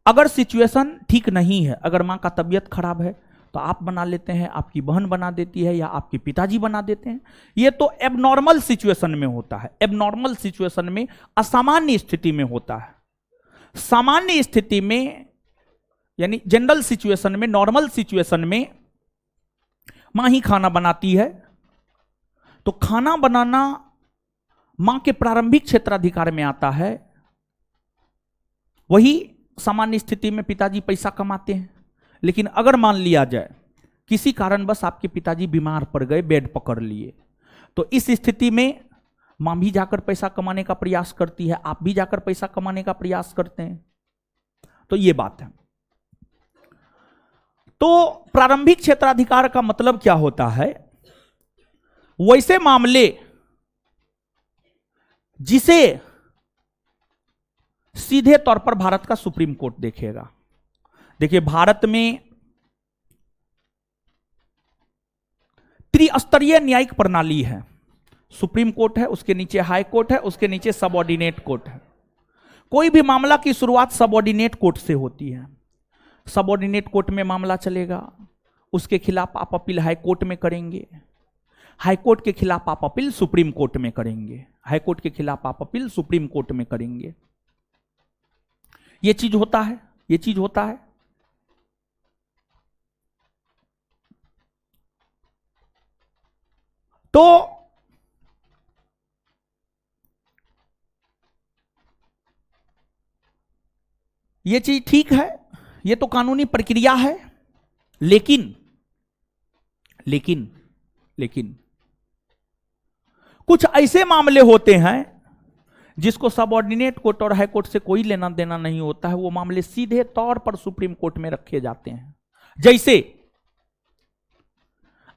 A: अगर सिचुएशन ठीक नहीं है, अगर माँ का तबीयत खराब है तो आप बना लेते हैं, आपकी बहन बना देती है या आपके पिताजी बना देते हैं। ये तो एबनॉर्मल सिचुएशन में होता है। एबनॉर्मल सिचुएशन में, असामान्य स्थिति में होता है। सामान्य स्थिति में यानी जनरल सिचुएशन में, नॉर्मल सिचुएशन में मां ही खाना बनाती है। तो खाना बनाना मां के प्रारंभिक क्षेत्राधिकार में आता है। वही सामान्य स्थिति में पिताजी पैसा कमाते हैं। लेकिन अगर मान लिया जाए किसी कारणवश आपके पिताजी बीमार पड़ गए, बेड पकड़ लिए, तो इस स्थिति में मां भी जाकर पैसा कमाने का प्रयास करती है, आप भी जाकर पैसा कमाने का प्रयास करते हैं। तो ये बात है। तो प्रारंभिक क्षेत्राधिकार का मतलब क्या होता है? वैसे मामले जिसे सीधे तौर पर भारत का सुप्रीम कोर्ट देखेगा। देखिए, भारत में त्रिस्तरीय न्यायिक प्रणाली है। सुप्रीम कोर्ट है, उसके नीचे हाई कोर्ट है, उसके नीचे सबऑर्डिनेट कोर्ट है। कोई भी मामला की शुरुआत सबऑर्डिनेट कोर्ट से होती है। सबऑर्डिनेट कोर्ट में मामला चलेगा, उसके खिलाफ आप अपील हाई कोर्ट में करेंगे, हाई कोर्ट के खिलाफ आप अपील सुप्रीम कोर्ट में करेंगे, हाई कोर्ट के खिलाफ आप अपील सुप्रीम कोर्ट में करेंगे। यह चीज होता है, यह चीज होता है। तो यह चीज ठीक है, यह तो कानूनी प्रक्रिया है। लेकिन लेकिन लेकिन कुछ ऐसे मामले होते हैं जिसको सबऑर्डिनेट कोर्ट और हाई कोर्ट से कोई लेना देना नहीं होता है। वो मामले सीधे तौर पर सुप्रीम कोर्ट में रखे जाते हैं। जैसे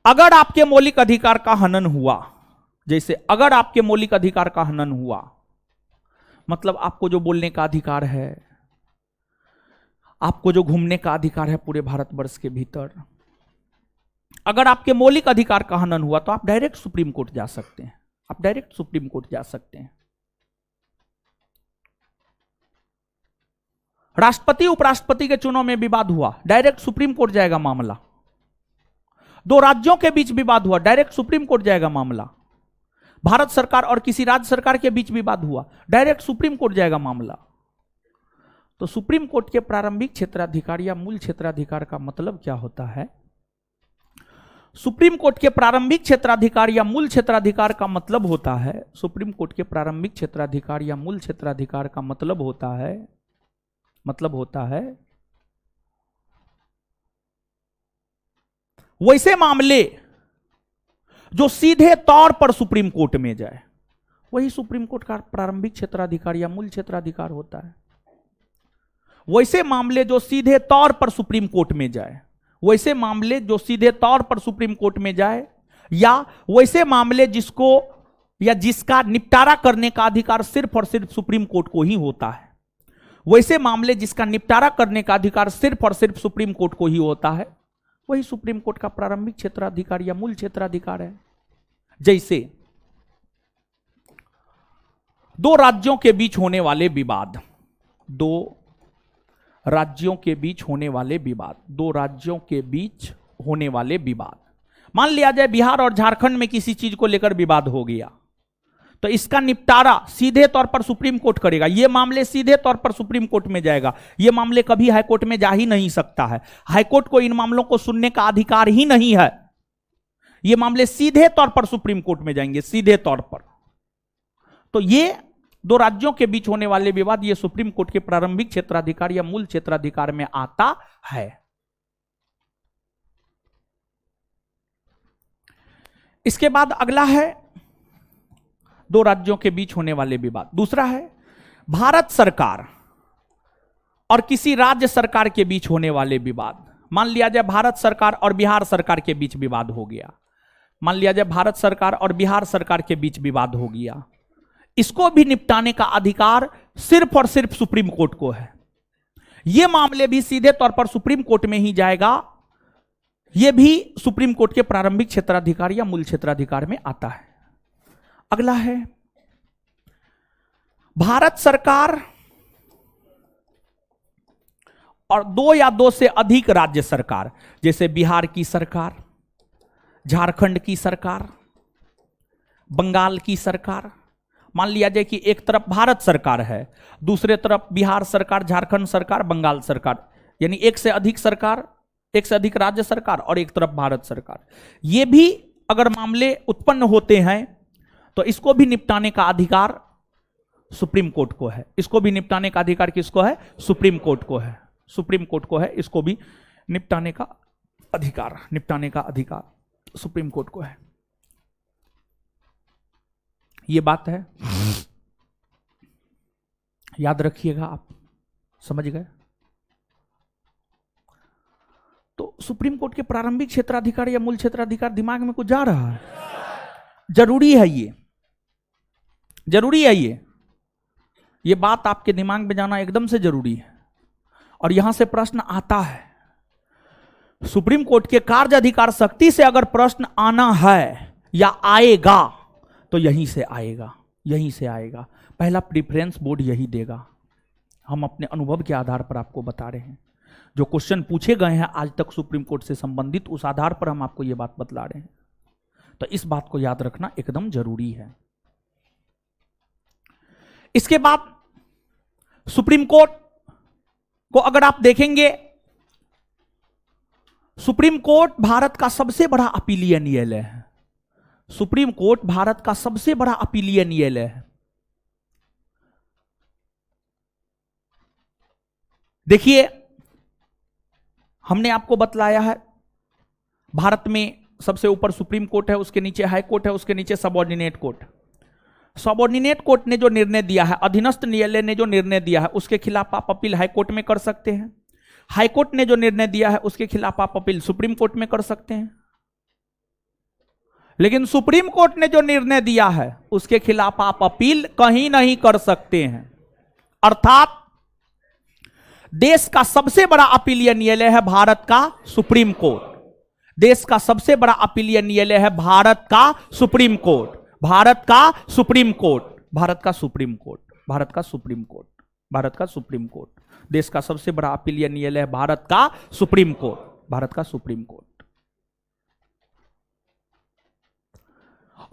A: अगर आपके मौलिक अधिकार का हनन हुआ, जैसे अगर आपके मौलिक अधिकार का हनन हुआ, मतलब आपको जो बोलने का अधिकार है, आपको जो घूमने का अधिकार है पूरे भारतवर्ष के भीतर, अगर आपके मौलिक अधिकार का हनन हुआ तो आप डायरेक्ट सुप्रीम कोर्ट जा सकते हैं। आप डायरेक्ट सुप्रीम कोर्ट जा सकते हैं। राष्ट्रपति उपराष्ट्रपति के चुनाव में विवाद हुआ, डायरेक्ट सुप्रीम कोर्ट जाएगा मामला। दो राज्यों के बीच विवाद हुआ, डायरेक्ट सुप्रीम कोर्ट जाएगा मामला। भारत सरकार और किसी राज्य सरकार के बीच विवाद हुआ, डायरेक्ट सुप्रीम कोर्ट जाएगा मामला। तो सुप्रीम कोर्ट के प्रारंभिक क्षेत्राधिकार या मूल क्षेत्राधिकार का मतलब क्या होता है? सुप्रीम कोर्ट के प्रारंभिक क्षेत्राधिकार या मूल क्षेत्राधिकार का मतलब होता है, सुप्रीम कोर्ट के प्रारंभिक क्षेत्राधिकार या मूल क्षेत्राधिकार का मतलब होता है वैसे मामले जो सीधे तौर पर सुप्रीम कोर्ट में जाए, वही सुप्रीम कोर्ट का प्रारंभिक क्षेत्राधिकार या मूल क्षेत्राधिकार होता है। वैसे मामले जो सीधे तौर पर सुप्रीम कोर्ट में जाए, वैसे मामले जो सीधे तौर पर सुप्रीम कोर्ट में जाए, या वैसे मामले जिसको या जिसका निपटारा करने का अधिकार सिर्फ और सिर्फ सुप्रीम कोर्ट को ही होता है, वैसे मामले जिसका निपटारा करने का अधिकार सिर्फ और सिर्फ सुप्रीम कोर्ट को ही होता है, वही सुप्रीम कोर्ट का प्रारंभिक क्षेत्राधिकार या मूल क्षेत्राधिकार है। जैसे दो राज्यों के बीच होने वाले विवाद, दो राज्यों के बीच होने वाले विवाद, मान लिया जाए बिहार और झारखंड में किसी चीज को लेकर विवाद हो गया, तो इसका निपटारा सीधे तौर पर सुप्रीम कोर्ट करेगा। ये मामले सीधे तौर पर सुप्रीम कोर्ट में जाएगा, ये मामले कभी हाईकोर्ट में जा ही नहीं सकता है। हाईकोर्ट को इन मामलों को सुनने का अधिकार ही नहीं है। ये मामले सीधे तौर पर सुप्रीम कोर्ट में जाएंगे, सीधे तौर पर। तो ये दो राज्यों के बीच होने वाले विवाद, ये सुप्रीम कोर्ट के प्रारंभिक क्षेत्राधिकार या मूल क्षेत्राधिकार में आता है। इसके बाद अगला है दो राज्यों के बीच होने वाले विवाद। दूसरा है भारत सरकार और किसी राज्य सरकार के बीच होने वाले विवाद। मान लिया जाए भारत सरकार और बिहार सरकार के बीच विवाद हो गया, मान लिया जाए भारत सरकार और बिहार सरकार के बीच विवाद हो गया, इसको भी निपटाने का अधिकार सिर्फ और सिर्फ सुप्रीम कोर्ट को है। यह मामले भी सीधे तौर पर सुप्रीम कोर्ट में ही जाएगा, यह भी सुप्रीम कोर्ट के प्रारंभिक क्षेत्राधिकार या मूल क्षेत्राधिकार में आता है। अगला है भारत सरकार और दो या दो से अधिक राज्य सरकार, जैसे बिहार की सरकार, झारखंड की सरकार, बंगाल की सरकार। मान लिया जाए कि एक तरफ भारत सरकार है, दूसरे तरफ बिहार सरकार, झारखंड सरकार, बंगाल सरकार, यानी एक से अधिक सरकार, एक से अधिक राज्य सरकार और एक तरफ भारत सरकार। ये भी अगर मामले उत्पन्न होते हैं तो इसको भी निपटाने का अधिकार सुप्रीम कोर्ट को है। इसको भी निपटाने का अधिकार किसको है? सुप्रीम कोर्ट को है। सुप्रीम कोर्ट को है, इसको भी निपटाने का अधिकार सुप्रीम कोर्ट को है। ये बात है, याद रखिएगा, आप समझ गए। तो सुप्रीम कोर्ट के प्रारंभिक क्षेत्राधिकार या मूल क्षेत्राधिकार दिमाग में कुछ जा रहा है? जरूरी है ये बात आपके दिमाग में जाना एकदम से जरूरी है। और यहां से प्रश्न आता है, सुप्रीम कोर्ट के कार्य अधिकार शक्ति से अगर प्रश्न आना है या आएगा तो यहीं से आएगा। पहला प्रेफरेंस बोर्ड यही देगा। हम अपने अनुभव के आधार पर आपको बता रहे हैं, जो क्वेश्चन पूछे गए हैं आज तक सुप्रीम कोर्ट से संबंधित, उस आधार पर हम आपको यह बात बतला रहे हैं। तो इस बात को याद रखना एकदम जरूरी है। इसके बाद सुप्रीम कोर्ट को अगर आप देखेंगे, सुप्रीम कोर्ट भारत का सबसे बड़ा अपीलीय न्यायालय है। सुप्रीम कोर्ट भारत का सबसे बड़ा अपीलीय न्यायालय है। देखिए, हमने आपको बतलाया है भारत में सबसे ऊपर सुप्रीम कोर्ट है, उसके नीचे हाई कोर्ट है, उसके नीचे सबऑर्डिनेट कोर्ट। सबऑर्डिनेट कोर्ट ने जो निर्णय दिया है, अधीनस्थ न्यायालय ने जो निर्णय दिया है, उसके खिलाफ आप अपील हाई कोर्ट में कर सकते हैं। हाई कोर्ट ने जो निर्णय दिया है उसके खिलाफ आप अपील सुप्रीम कोर्ट में कर सकते हैं। लेकिन सुप्रीम कोर्ट ने जो निर्णय दिया है उसके खिलाफ आप अपील कहीं नहीं कर सकते हैं। अर्थात देश का सबसे बड़ा अपीलीय न्यायालय है भारत का सुप्रीम कोर्ट। देश का सबसे बड़ा अपीलीय न्यायालय है भारत का सुप्रीम कोर्ट। भारत का सुप्रीम कोर्ट, भारत का सुप्रीम कोर्ट, भारत का सुप्रीम कोर्ट, भारत का सुप्रीम कोर्ट। देश का सबसे बड़ा अपीलीय न्यायालय है भारत का सुप्रीम कोर्ट, भारत का सुप्रीम कोर्ट।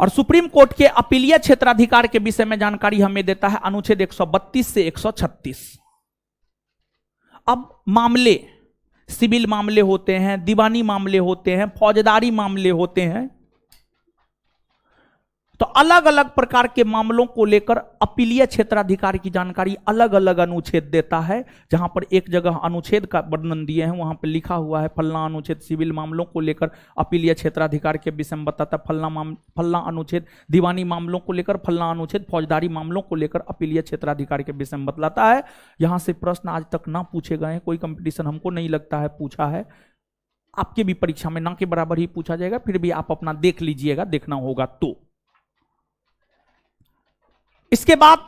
A: और सुप्रीम कोर्ट के अपीलीय क्षेत्राधिकार के विषय में जानकारी हमें देता है अनुच्छेद 132 से 136। अब मामले, सिविल मामले होते हैं, दीवानी मामले होते हैं, फौजदारी मामले होते हैं, तो अलग अलग प्रकार के मामलों को लेकर अपीलीय क्षेत्राधिकार की जानकारी अलग अलग अनुच्छेद देता है। जहां पर एक जगह अनुच्छेद का वर्णन दिए हैं, वहां पर लिखा हुआ है फलना अनुच्छेद सिविल मामलों को लेकर अपीलीय क्षेत्राधिकार के विषय में बताता है, फलना अनुच्छेद दीवानी मामलों को लेकर, फलना अनुच्छेद फौजदारी मामलों को लेकर अपीलीय क्षेत्राधिकार के विषय में बतलाता है। यहां से प्रश्न आज तक ना पूछे गए हैं, कोई कंपटीशन हमको नहीं लगता है पूछा है, आपके भी परीक्षा में ना के बराबर ही पूछा जाएगा, फिर भी आप अपना देख लीजिएगा, देखना होगा तो। इसके बाद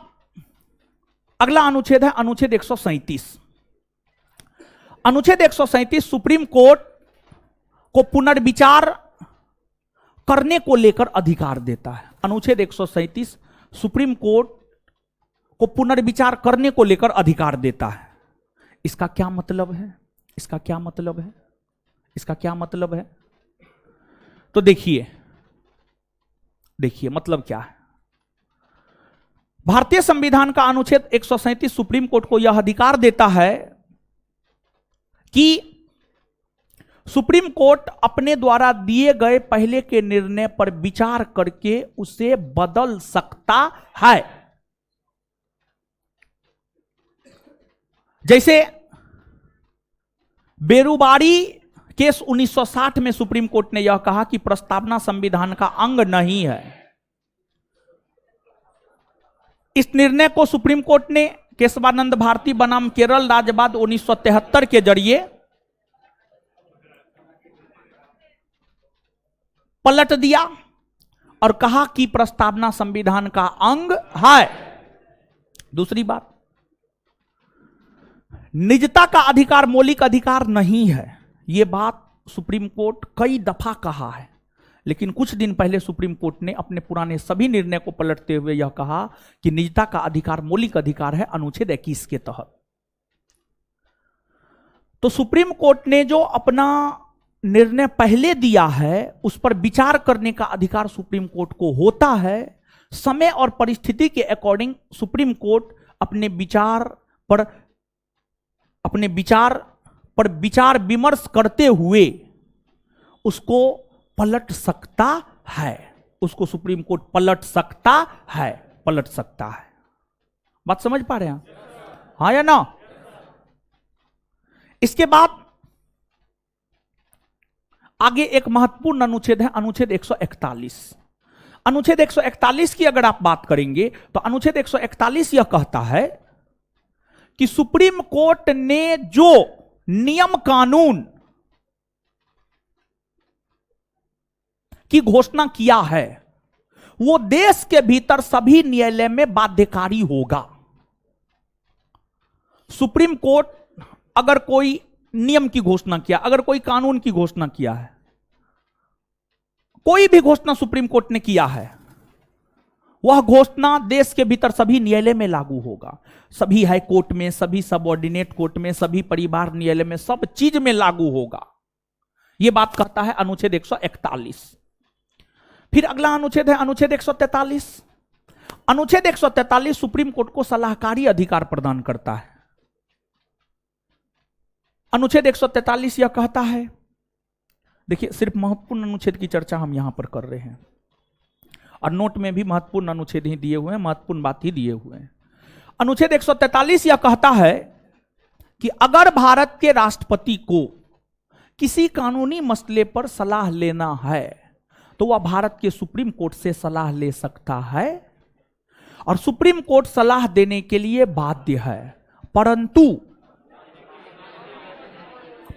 A: अगला अनुच्छेद है अनुच्छेद 137। अनुच्छेद 137 सुप्रीम कोर्ट को पुनर्विचार करने को लेकर अधिकार देता है। अनुच्छेद 137 सुप्रीम कोर्ट को पुनर्विचार करने को लेकर अधिकार देता है। इसका क्या मतलब है? इसका क्या मतलब है? इसका क्या मतलब है? तो देखिए मतलब क्या है। भारतीय संविधान का अनुच्छेद 137 सुप्रीम कोर्ट को यह अधिकार देता है कि सुप्रीम कोर्ट अपने द्वारा दिए गए पहले के निर्णय पर विचार करके उसे बदल सकता है। जैसे बेरुबारी केस 1960 में सुप्रीम कोर्ट ने यह कहा कि प्रस्तावना संविधान का अंग नहीं है। इस निर्णय को सुप्रीम कोर्ट ने केशवानंद भारती बनाम केरल राज्यवाद 1973 के जरिए पलट दिया और कहा कि प्रस्तावना संविधान का अंग है। दूसरी बात, निजता का अधिकार मौलिक अधिकार नहीं है। यह बात सुप्रीम कोर्ट कई दफा कहा है, लेकिन कुछ दिन पहले सुप्रीम कोर्ट ने अपने पुराने सभी निर्णय को पलटते हुए यह कहा कि निजता का अधिकार मौलिक अधिकार है अनुच्छेद 21 के तहत। तो सुप्रीम कोर्ट ने जो अपना निर्णय पहले दिया है उस पर विचार करने का अधिकार सुप्रीम कोर्ट को होता है। समय और परिस्थिति के अकॉर्डिंग सुप्रीम कोर्ट अपने विचार पर विचार विमर्श करते हुए उसको पलट सकता है। उसको सुप्रीम कोर्ट पलट सकता है। बात समझ पा रहे हैं? हाँ या ना? इसके बाद आगे एक महत्वपूर्ण अनुच्छेद है अनुच्छेद 141। अनुच्छेद 141 की अगर आप बात करेंगे तो अनुच्छेद 141 यह कहता है कि सुप्रीम कोर्ट ने जो नियम कानून की घोषणा किया है वो देश के भीतर सभी न्यायालय में बाध्यकारी होगा। सुप्रीम कोर्ट अगर कोई नियम की घोषणा किया, अगर कोई कानून की घोषणा किया है, कोई भी घोषणा सुप्रीम कोर्ट ने किया है, वह घोषणा देश के भीतर सभी न्यायालय में लागू होगा। सभी हाई कोर्ट में, सभी सबऑर्डिनेट कोर्ट में, सभी परिवार न्यायालय में, सब चीज में लागू होगा। यह बात कहता है अनुच्छेद 141। फिर अगला अनुच्छेद है अनुच्छेद 143। अनुच्छेद 143 सुप्रीम कोर्ट को सलाहकारी अधिकार प्रदान करता है। अनुच्छेद 143 यह कहता है, देखिए सिर्फ महत्वपूर्ण अनुच्छेद की चर्चा हम यहां पर कर रहे हैं और नोट में भी महत्वपूर्ण अनुच्छेद ही दिए हुए हैं, महत्वपूर्ण बात ही दिए हुए हैं। अनुच्छेद 143 यह कहता है कि अगर भारत के राष्ट्रपति को किसी कानूनी मसले पर सलाह लेना है तो वह भारत के सुप्रीम कोर्ट से सलाह ले सकता है और सुप्रीम कोर्ट सलाह देने के लिए बाध्य है,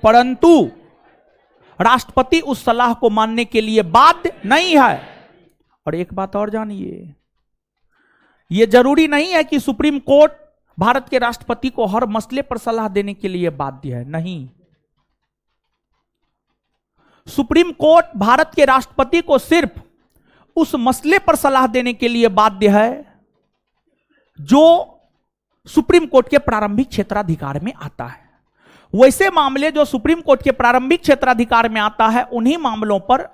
A: परंतु राष्ट्रपति उस सलाह को मानने के लिए बाध्य नहीं है। और एक बात और जानिए, यह जरूरी नहीं है कि सुप्रीम कोर्ट भारत के राष्ट्रपति को हर मसले पर सलाह देने के लिए बाध्य है। नहीं, सुप्रीम कोर्ट भारत के राष्ट्रपति को सिर्फ उस मसले पर सलाह देने के लिए बाध्य है जो सुप्रीम कोर्ट के प्रारंभिक क्षेत्राधिकार में आता है। वैसे मामले जो सुप्रीम कोर्ट के प्रारंभिक क्षेत्राधिकार में आता है, उन्हीं मामलों पर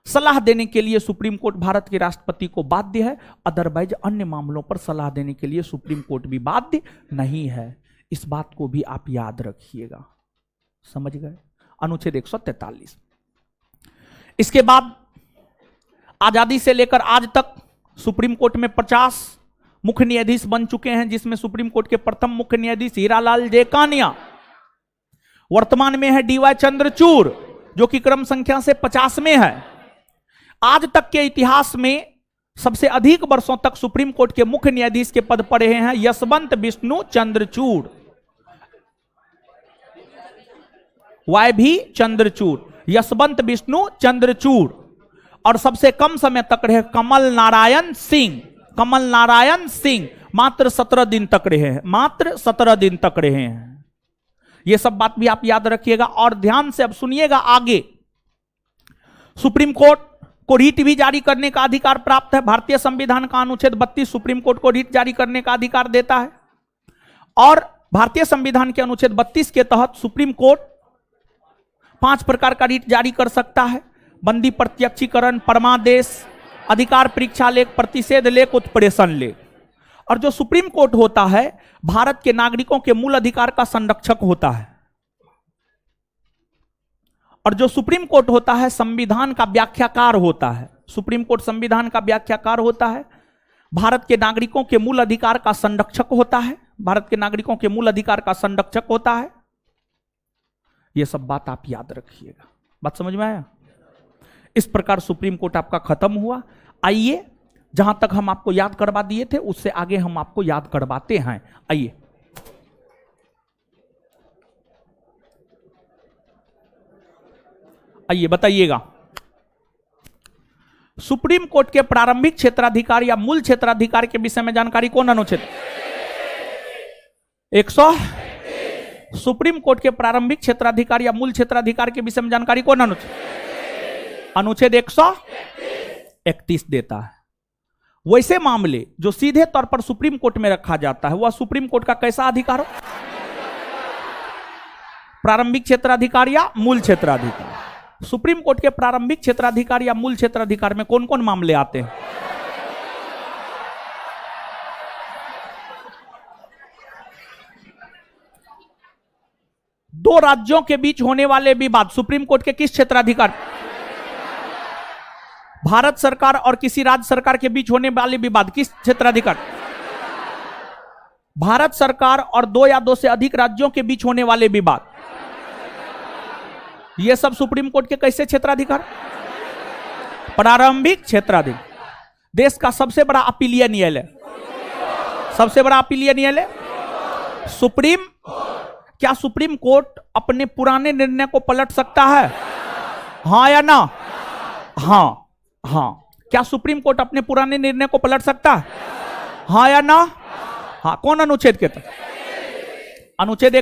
A: सलाह देने के लिए सुप्रीम कोर्ट भारत के राष्ट्रपति को बाध्य है, अदरवाइज अन्य मामलों पर सलाह देने के लिए सुप्रीम कोर्ट भी बाध्य नहीं है। इस बात को भी आप याद रखिएगा, समझ गए? अनुच्छेद 143। इसके बाद आजादी से लेकर आज तक सुप्रीम कोर्ट में 50 मुख्य न्यायाधीश बन चुके हैं, जिसमें सुप्रीम कोर्ट के प्रथम मुख्य न्यायाधीश हीरालाल जेकानिया, वर्तमान में है डीवाई चंद्रचूड़ जो कि क्रम संख्या से 50 में है। आज तक के इतिहास में सबसे अधिक वर्षों तक सुप्रीम कोर्ट के मुख्य न्यायाधीश के पद पर रहे हैं यशवंत विष्णु चंद्रचूड़, YV चंद्रचूड़, यशवंत विष्णु चंद्रचूड़। और सबसे कम समय तक रहे कमल नारायण सिंह, कमल नारायण सिंह मात्र 17 दिन तक रहे हैं, मात्र 17 दिन तक रहे हैं। यह सब बात भी आप याद रखिएगा। और ध्यान से अब सुनिएगा आगे, सुप्रीम कोर्ट को रीट भी जारी करने का अधिकार प्राप्त है। भारतीय संविधान का अनुच्छेद 32 सुप्रीम कोर्ट को रीट जारी करने का अधिकार देता है। और भारतीय संविधान के अनुच्छेद 32 के तहत सुप्रीम कोर्ट 5 प्रकार का रीट जारी कर सकता है: बंदी प्रत्यक्षीकरण, परमादेश, अधिकार परीक्षा लेख, प्रतिषेध लेख, उत्प्रेषण लेख। और जो सुप्रीम कोर्ट होता है भारत के नागरिकों के मूल अधिकार का संरक्षक होता है। और जो सुप्रीम कोर्ट होता है संविधान का व्याख्याकार होता है। सुप्रीम कोर्ट संविधान का व्याख्याकार होता है, भारत के नागरिकों के मूल अधिकार का संरक्षक होता है, भारत के नागरिकों के मूल अधिकार का संरक्षक होता है। यह सब बात आप याद रखिएगा। बात समझ में आया? इस प्रकार सुप्रीम कोर्ट आपका खत्म हुआ। आइए, जहां तक हम आपको याद करवा दिए थे उससे आगे हम आपको याद करवाते हैं। आइए, आइए बताइएगा, सुप्रीम कोर्ट के प्रारंभिक क्षेत्राधिकार या मूल क्षेत्राधिकार के विषय में जानकारी कौन अनुच्छेद 100? सुप्रीम कोर्ट के प्रारंभिक क्षेत्राधिकार या मूल क्षेत्राधिकार के विषय में जानकारी कौन अनुच्छेद 131 देता है। वैसे मामले जो सीधे तौर पर सुप्रीम कोर्ट में रखा जाता है वह सुप्रीम कोर्ट का कैसा अधिकार हो? प्रारंभिक क्षेत्राधिकार या मूल क्षेत्राधिकार। सुप्रीम कोर्ट के प्रारंभिक क्षेत्राधिकार या मूल क्षेत्राधिकार में कौन कौन मामले आते हैं? दो राज्यों के बीच होने वाले विवाद सुप्रीम कोर्ट के किस क्षेत्राधिकार? भारत सरकार और किसी राज्य सरकार के बीच होने वाले विवाद किस क्षेत्राधिकार? भारत सरकार और 2 या 2 से अधिक राज्यों के बीच होने वाले विवाद, ये सब सुप्रीम कोर्ट के कैसे क्षेत्राधिकार? प्रारंभिक क्षेत्राधिकार। देश का सबसे बड़ा अपीलीय न्यायालय, सबसे बड़ा अपीलीय न्यायालय सुप्रीम। क्या सुप्रीम कोर्ट अपने पुराने निर्णय को पलट सकता है? हां या ना? हां, हां। क्या सुप्रीम कोर्ट अपने पुराने निर्णय को पलट सकता है? हां या ना? हां। कौन अनुच्छेद के तहत? अनुच्छेद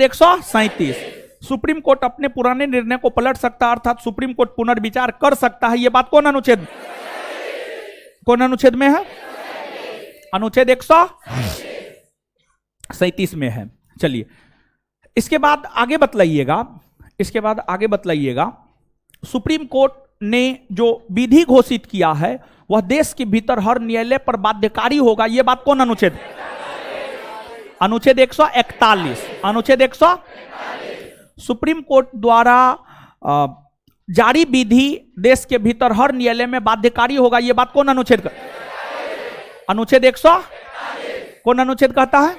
A: 137। सुप्रीम कोर्ट अपने पुराने निर्णय को पलट सकता है, अर्थात सुप्रीम कोर्ट पुनर्विचार कर सकता है। यह बात कौन अनुच्छेद में है? अनुच्छेद 137 में है। चलिए, इसके बाद आगे बतलाइएगा, सुप्रीम कोर्ट ने जो विधि घोषित किया है वह देश के भीतर हर न्यायालय पर बाध्यकारी होगा। यह बात कौन अनुच्छेद? अनुच्छेद 141। अनुच्छेद 100 सुप्रीम कोर्ट द्वारा जारी विधि देश के भीतर हर न्यायालय में बाध्यकारी होगा। यह बात कौन अनुच्छेद का? अनुच्छेद 100 कौन अनुच्छेद कहता है?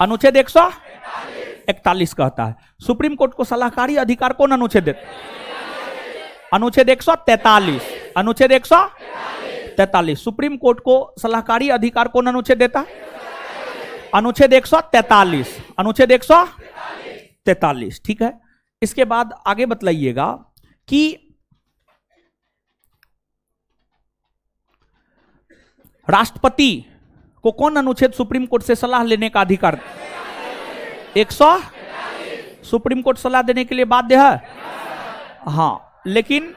A: अनुच्छेद 141 कहता है। सुप्रीम कोर्ट को सलाहकारी अधिकार कौन अनुच्छेद देता? अनुच्छेद 143। अनुच्छेद 143। सुप्रीम कोर्ट को सलाहकारी अधिकार कौन अनुच्छेद देता है? अनुच्छेद 143। अनुच्छेद 143। ठीक है। इसके बाद आगे बतलाइएगा कि राष्ट्रपति को कौन अनुच्छेद सुप्रीम कोर्ट से सलाह लेने का अधिकार? 100। सुप्रीम कोर्ट सलाह देने के लिए बाध्य है? हां, लेकिन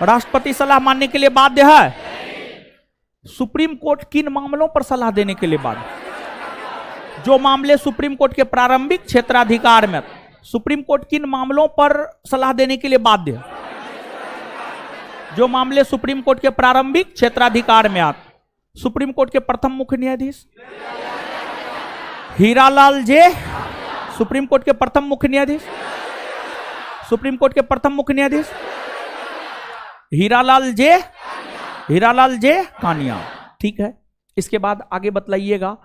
A: राष्ट्रपति सलाह मानने के लिए बाध्य है? सुप्रीम कोर्ट किन मामलों पर सलाह देने के लिए बाध्य? जो मामले सुप्रीम कोर्ट के प्रारंभिक क्षेत्राधिकार में। सुप्रीम कोर्ट किन मामलों पर सलाह देने के लिए बाध्य? जो मामले सुप्रीम कोर्ट के प्रारंभिक क्षेत्राधिकार में आते। सुप्रीम कोर्ट के प्रथम मुख्य न्यायाधीश हीरालाल जे, सुप्रीम कोर्ट के प्रथम मुख्य न्यायाधीश, सुप्रीम कोर्ट के प्रथम मुख्य न्यायाधीश हीरालाल जे कानिया। ठीक है, इसके बाद आगे बतलाइएगा।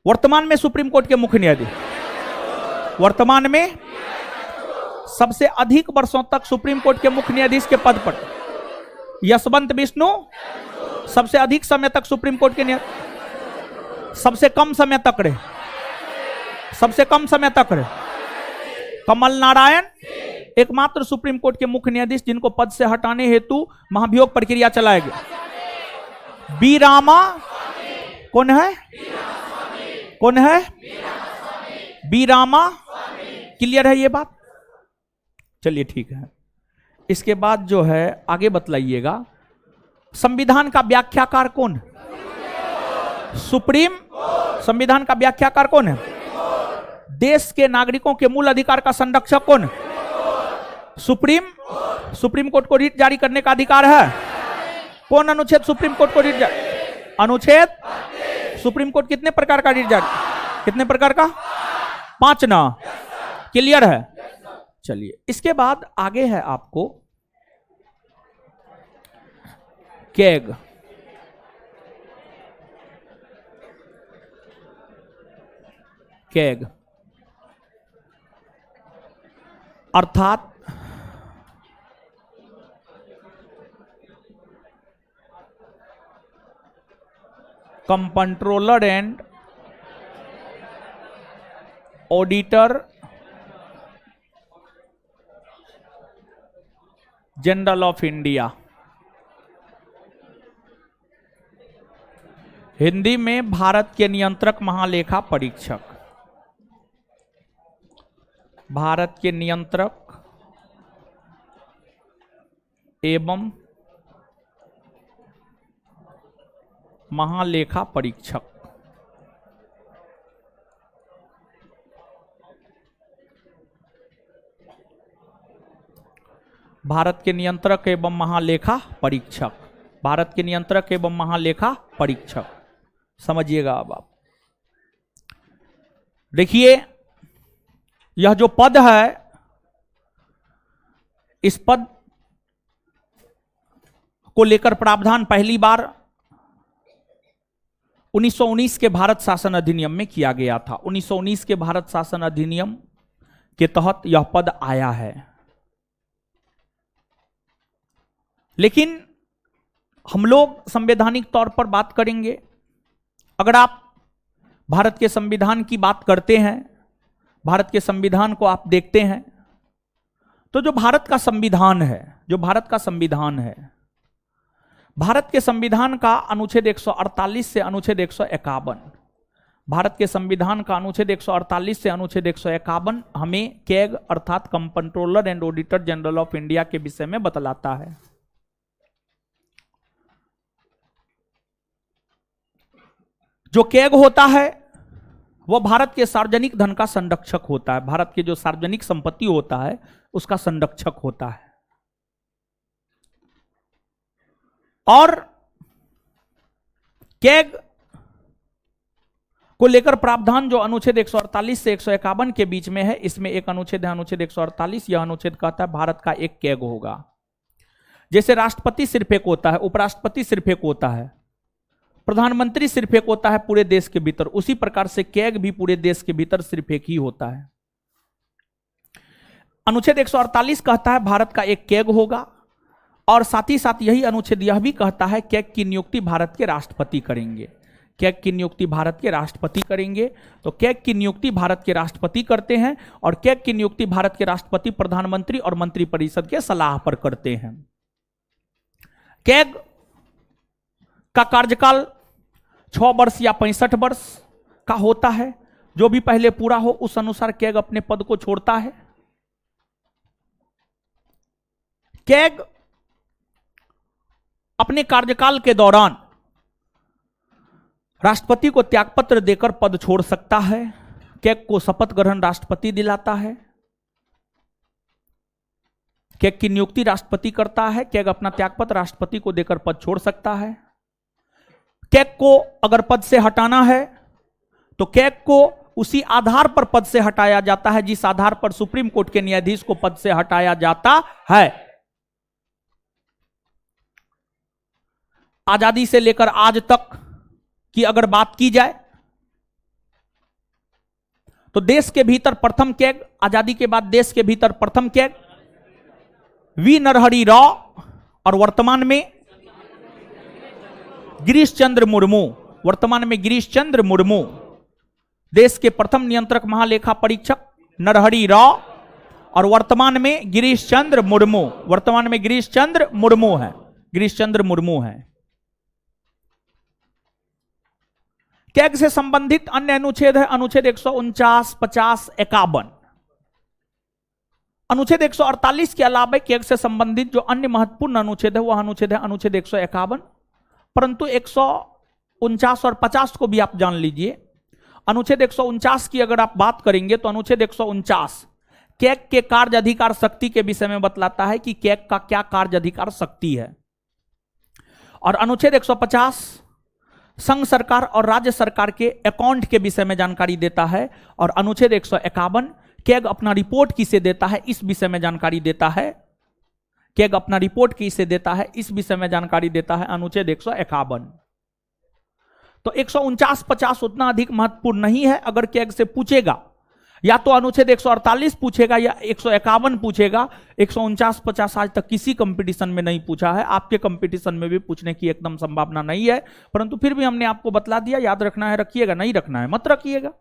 A: वर्तमान में सुप्रीम कोर्ट के मुख्य न्यायाधीश, वर्तमान में सबसे अधिक वर्षों तक सुप्रीम कोर्ट के मुख्य न्यायाधीश के पद पर यशवंत विष्णु, सबसे अधिक समय तक सुप्रीम कोर्ट के सबसे कम समय तक रहे, सबसे कम समय तक रहे कमल नारायण, एकमात्र सुप्रीम कोर्ट के मुख्य न्यायाधीश जिनको पद से हटाने हेतु महाभियोग प्रक्रिया चलाया गया। बी रामा कौन है? कौन है? बी रामा। क्लियर है ये बात? चलिए ठीक है। इसके बाद जो है आगे बतलाइएगा, संविधान का व्याख्याकार कौन है? सुप्रीम। संविधान का व्याख्याकार कौन है? देश के नागरिकों के मूल अधिकार का संरक्षक कौन है? सुप्रीम। सुप्रीम कोर्ट को रिट जारी करने का अधिकार है। कौन अनुच्छेद सुप्रीम कोर्ट को रिट जारी? अनुच्छेद। सुप्रीम कोर्ट कितने प्रकार का रिट जारी? कितने प्रकार का? 5 ना। क्लियर है? चलिए, इसके बाद आगे है आपको कैग। कैग अर्थात controller and auditor general of India. Hindi में भारत के नियंत्रक महालेखा परीक्षक। भारत के नियंत्रक एवं महालेखा परीक्षक। भारत के नियंत्रक एवं महालेखा परीक्षक। भारत के नियंत्रक एवं महालेखा परीक्षक। समझिएगा अब आप देखिए, यह जो पद है, इस पद को लेकर प्रावधान पहली बार 1919 के भारत शासन अधिनियम में किया गया था। 1919 के भारत शासन अधिनियम के तहत यह पद आया है। लेकिन हम लोग संवैधानिक तौर पर बात करेंगे। अगर आप भारत के संविधान की बात करते हैं, भारत के संविधान को आप देखते हैं, तो जो भारत का संविधान है, जो भारत का संविधान है, भारत के संविधान का अनुच्छेद 148 से अनुच्छेद 151, भारत के संविधान का अनुच्छेद 148 से अनुच्छेद 151 हमें कैग अर्थात controller and auditor general of India के विषय में बतलाता है। जो कैग होता है वह भारत के सार्वजनिक धन का संरक्षक होता है। भारत के जो सार्वजनिक संपत्ति होता है उसका संरक्षक होता है। और कैग को लेकर प्रावधान जो अनुच्छेद 148 से 151 के बीच में है, इसमें एक अनुच्छेद है अनुच्छेद 148। यह अनुच्छेद कहता है भारत का एक कैग होगा। जैसे राष्ट्रपति सिर्फ एक होता है, उपराष्ट्रपति सिर्फ एक होता है, प्रधानमंत्री सिर्फ एक होता है पूरे देश के भीतर, उसी प्रकार से कैग भी पूरे देश के भीतर सिर्फ एक ही होता है। अनुच्छेद 148 कहता है भारत का एक कैग होगा, और साथ ही साथ यही अनुच्छेद यह भी कहता है कैग की नियुक्ति भारत के राष्ट्रपति करेंगे। कैग की नियुक्ति भारत के राष्ट्रपति करेंगे। तो कैग की नियुक्ति भारत के राष्ट्रपति करते हैं, और कैग की नियुक्ति भारत के राष्ट्रपति प्रधानमंत्री और मंत्रिपरिषद के सलाह पर करते हैं। कैग का कार्यकाल 6 वर्ष या 65 वर्ष का होता है। जो भी पहले पूरा हो उस अनुसार कैग अपने पद को छोड़ता है। कैग अपने कार्यकाल के दौरान राष्ट्रपति को त्यागपत्र देकर पद छोड़ सकता है। कैग को शपथ ग्रहण राष्ट्रपति दिलाता है। कैग की नियुक्ति राष्ट्रपति करता है। कैग अपना त्यागपत्र राष्ट्रपति को देकर पद छोड़ सकता है। कैग को अगर पद से हटाना है तो कैग को उसी आधार पर पद से हटाया जाता है जिस आधार पर सुप्रीम कोर्ट के न्यायाधीश को पद से हटाया जाता है। आजादी से लेकर आज तक की अगर बात की जाए तो देश के भीतर प्रथम कैग, आजादी के बाद देश के भीतर प्रथम कैग वी नरहरि राव और वर्तमान में गिरीश चंद्र मुर्मू, वर्तमान में गिरीश चंद्र मुर्मू। देश के प्रथम नियंत्रक महालेखा परीक्षक नरहरि राव और वर्तमान में गिरीश चंद्र मुर्मू, वर्तमान में गिरीश चंद्र मुर्मू है, गिरीश चंद्र मुर्मू है। कैग से संबंधित अन्य अनुच्छेद है अनुच्छेद 149, 50, 51। अनुच्छेद 148 के अलावा कैग से संबंधित जो अन्य महत्वपूर्ण अनुच्छेद है वह अनुच्छेद है अनुच्छेद 151। परंतु 149 और 50 को भी आप जान लीजिए। अनुच्छेद 149 की अगर आप बात करेंगे तो अनुच्छेद 149 कैग के कार्य अधिकार शक्ति के विषय में बतलाता है कि कैग का क्या कार्य अधिकार शक्ति है। और अनुच्छेद 150 संघ सरकार और राज्य सरकार के अकाउंट के विषय में जानकारी देता है। और अनुच्छेद 151 कैग अपना रिपोर्ट किसे देता है इस विषय में जानकारी देता है। कैग अपना रिपोर्ट किसे देता है इस विषय में जानकारी देता है अनुच्छेद 151। तो 149, 50 उतना अधिक महत्वपूर्ण नहीं है। अगर कैग से पूछेगा या तो अनुच्छेद 148 पूछेगा या 151 पूछेगा। 149, 50 आज तक किसी कंपटीशन में नहीं पूछा है, आपके कंपटीशन में भी पूछने की एकदम संभावना नहीं है। परंतु फिर भी हमने आपको बतला दिया, याद रखना है रखिएगा, नहीं रखना है मत रखिएगा।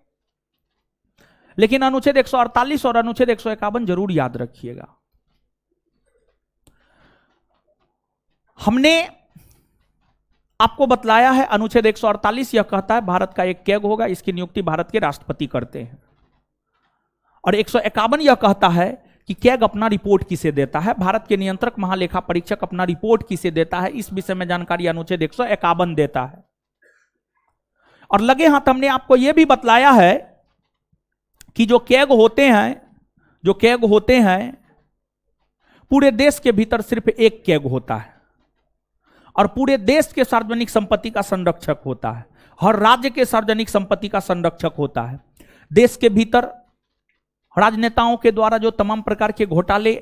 A: लेकिन अनुच्छेद 148 और अनुच्छेद 151 जरूर याद रखिएगा। हमने आपको बतलाया है अनुच्छेद 148 यह कहता है भारत का एक कैग होगा, इसकी नियुक्ति भारत के राष्ट्रपति करते हैं। और 151 यह कहता है कि कैग अपना रिपोर्ट किसे देता है, भारत के नियंत्रक महालेखा परीक्षक अपना रिपोर्ट किसे देता है इस विषय में जानकारी अनुच्छेद 151 देता है। और लगे हाथ हमने आपको यह भी बतलाया है कि जो कैग होते हैं पूरे देश के भीतर सिर्फ एक कैग होता है और पूरे देश के सार्वजनिक संपत्ति का संरक्षक होता है, हर राज्य के सार्वजनिक संपत्ति का संरक्षक होता है। देश के भीतर राजनेताओं के द्वारा जो तमाम प्रकार के घोटाले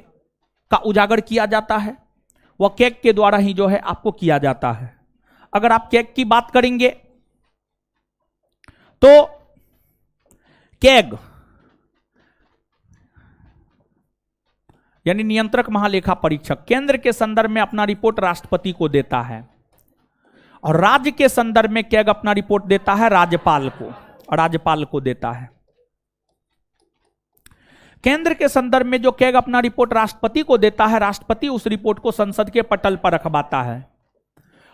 A: का उजागर किया जाता है वह कैग के द्वारा ही जो है आपको किया जाता है। अगर आप कैग की बात करेंगे तो कैग यानी नियंत्रक महालेखा परीक्षक केंद्र के संदर्भ में अपना रिपोर्ट राष्ट्रपति को देता है और राज्य के संदर्भ में कैग अपना रिपोर्ट देता है राज्यपाल को, और राज्यपाल को देता है। केंद्र के संदर्भ में जो कैग अपना रिपोर्ट राष्ट्रपति को देता है, राष्ट्रपति उस रिपोर्ट को संसद के पटल पर रखवाता है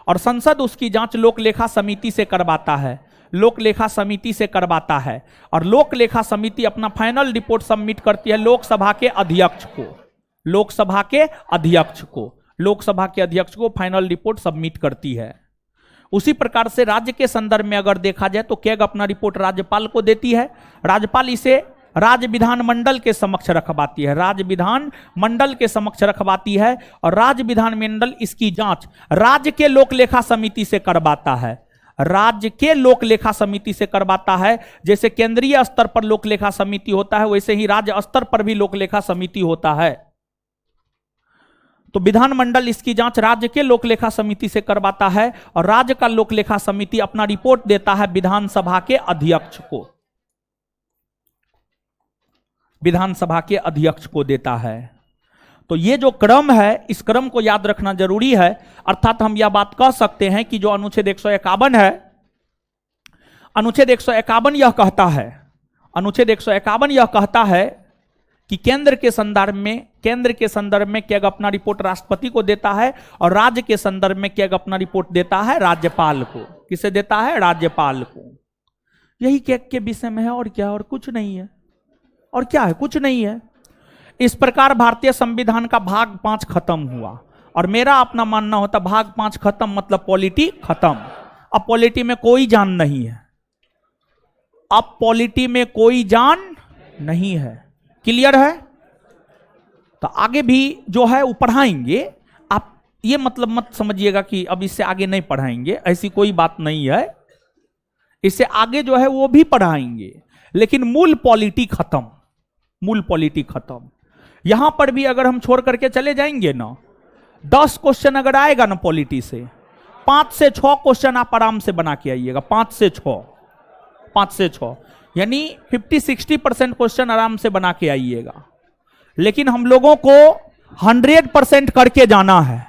A: और संसद उसकी जांच लोक लेखा समिति से करवाता है, लोक लेखा समिति से करवाता है। और लोक लेखा समिति अपना फाइनल रिपोर्ट सबमिट करती है लोकसभा के अध्यक्ष को, लोकसभा के अध्यक्ष को फाइनल रिपोर्ट सबमिट करती है। उसी प्रकार से राज्य के संदर्भ में अगर देखा जाए तो कैग अपना रिपोर्ट राज्यपाल को देती है, राज्यपाल इसे राज्य विधानमंडल के समक्ष रखवाती है, राज्य विधान मंडल के समक्ष रखवाती है और राज्य विधानमंडल इसकी जांच राज्य के लोक लेखा समिति से करवाता है, राज्य के लोक लेखा समिति से करवाता है। जैसे केंद्रीय स्तर पर लोक लेखा समिति होता है वैसे ही राज्य स्तर पर भी लोक लेखा समिति होता है। तो विधानमंडल इसकी जांच राज्य के लोक लेखा समिति से करवाता है और राज्य का लोक लेखा समिति अपना रिपोर्ट देता है विधानसभा के अध्यक्ष को, विधानसभा के अध्यक्ष को देता है। तो ये जो क्रम है इस क्रम को याद रखना जरूरी है। अर्थात हम यह बात कह सकते हैं कि जो अनुच्छेद 151 है, अनुच्छेद 151 यह कहता है, अनुच्छेद 151 यह कहता है कि केंद्र के संदर्भ में कैग अपना रिपोर्ट राष्ट्रपति को देता है और राज्य के संदर्भ में कैग अपना रिपोर्ट देता है राज्यपाल को। किसे देता है? राज्यपाल को। यही कैग के विषय में है और क्या, और कुछ नहीं है। और क्या है? कुछ नहीं है। इस प्रकार भारतीय संविधान का भाग 5 खत्म हुआ और मेरा अपना मानना होता भाग 5 खत्म मतलब पॉलिटी खत्म। अब पॉलिटी में कोई जान नहीं है, अब पॉलिटी में कोई जान नहीं है। क्लियर है? तो आगे भी जो है वो पढ़ाएंगे। आप ये मतलब मत समझिएगा कि अब इससे आगे नहीं पढ़ाएंगे, ऐसी कोई बात नहीं है। इससे आगे जो है वो भी पढ़ाएंगे, लेकिन मूल पॉलिटी खत्म, मूल पॉलिटी खत्म। यहां पर भी अगर हम छोड़ करके चले जाएंगे ना, 10 क्वेश्चन अगर आएगा ना पॉलिटी से, 5 से 6 क्वेश्चन आप आराम से बना के आइएगा। 5 से 6 यानी 50-60% क्वेश्चन आराम से बना के आइएगा। लेकिन हम लोगों को 100% करके जाना है,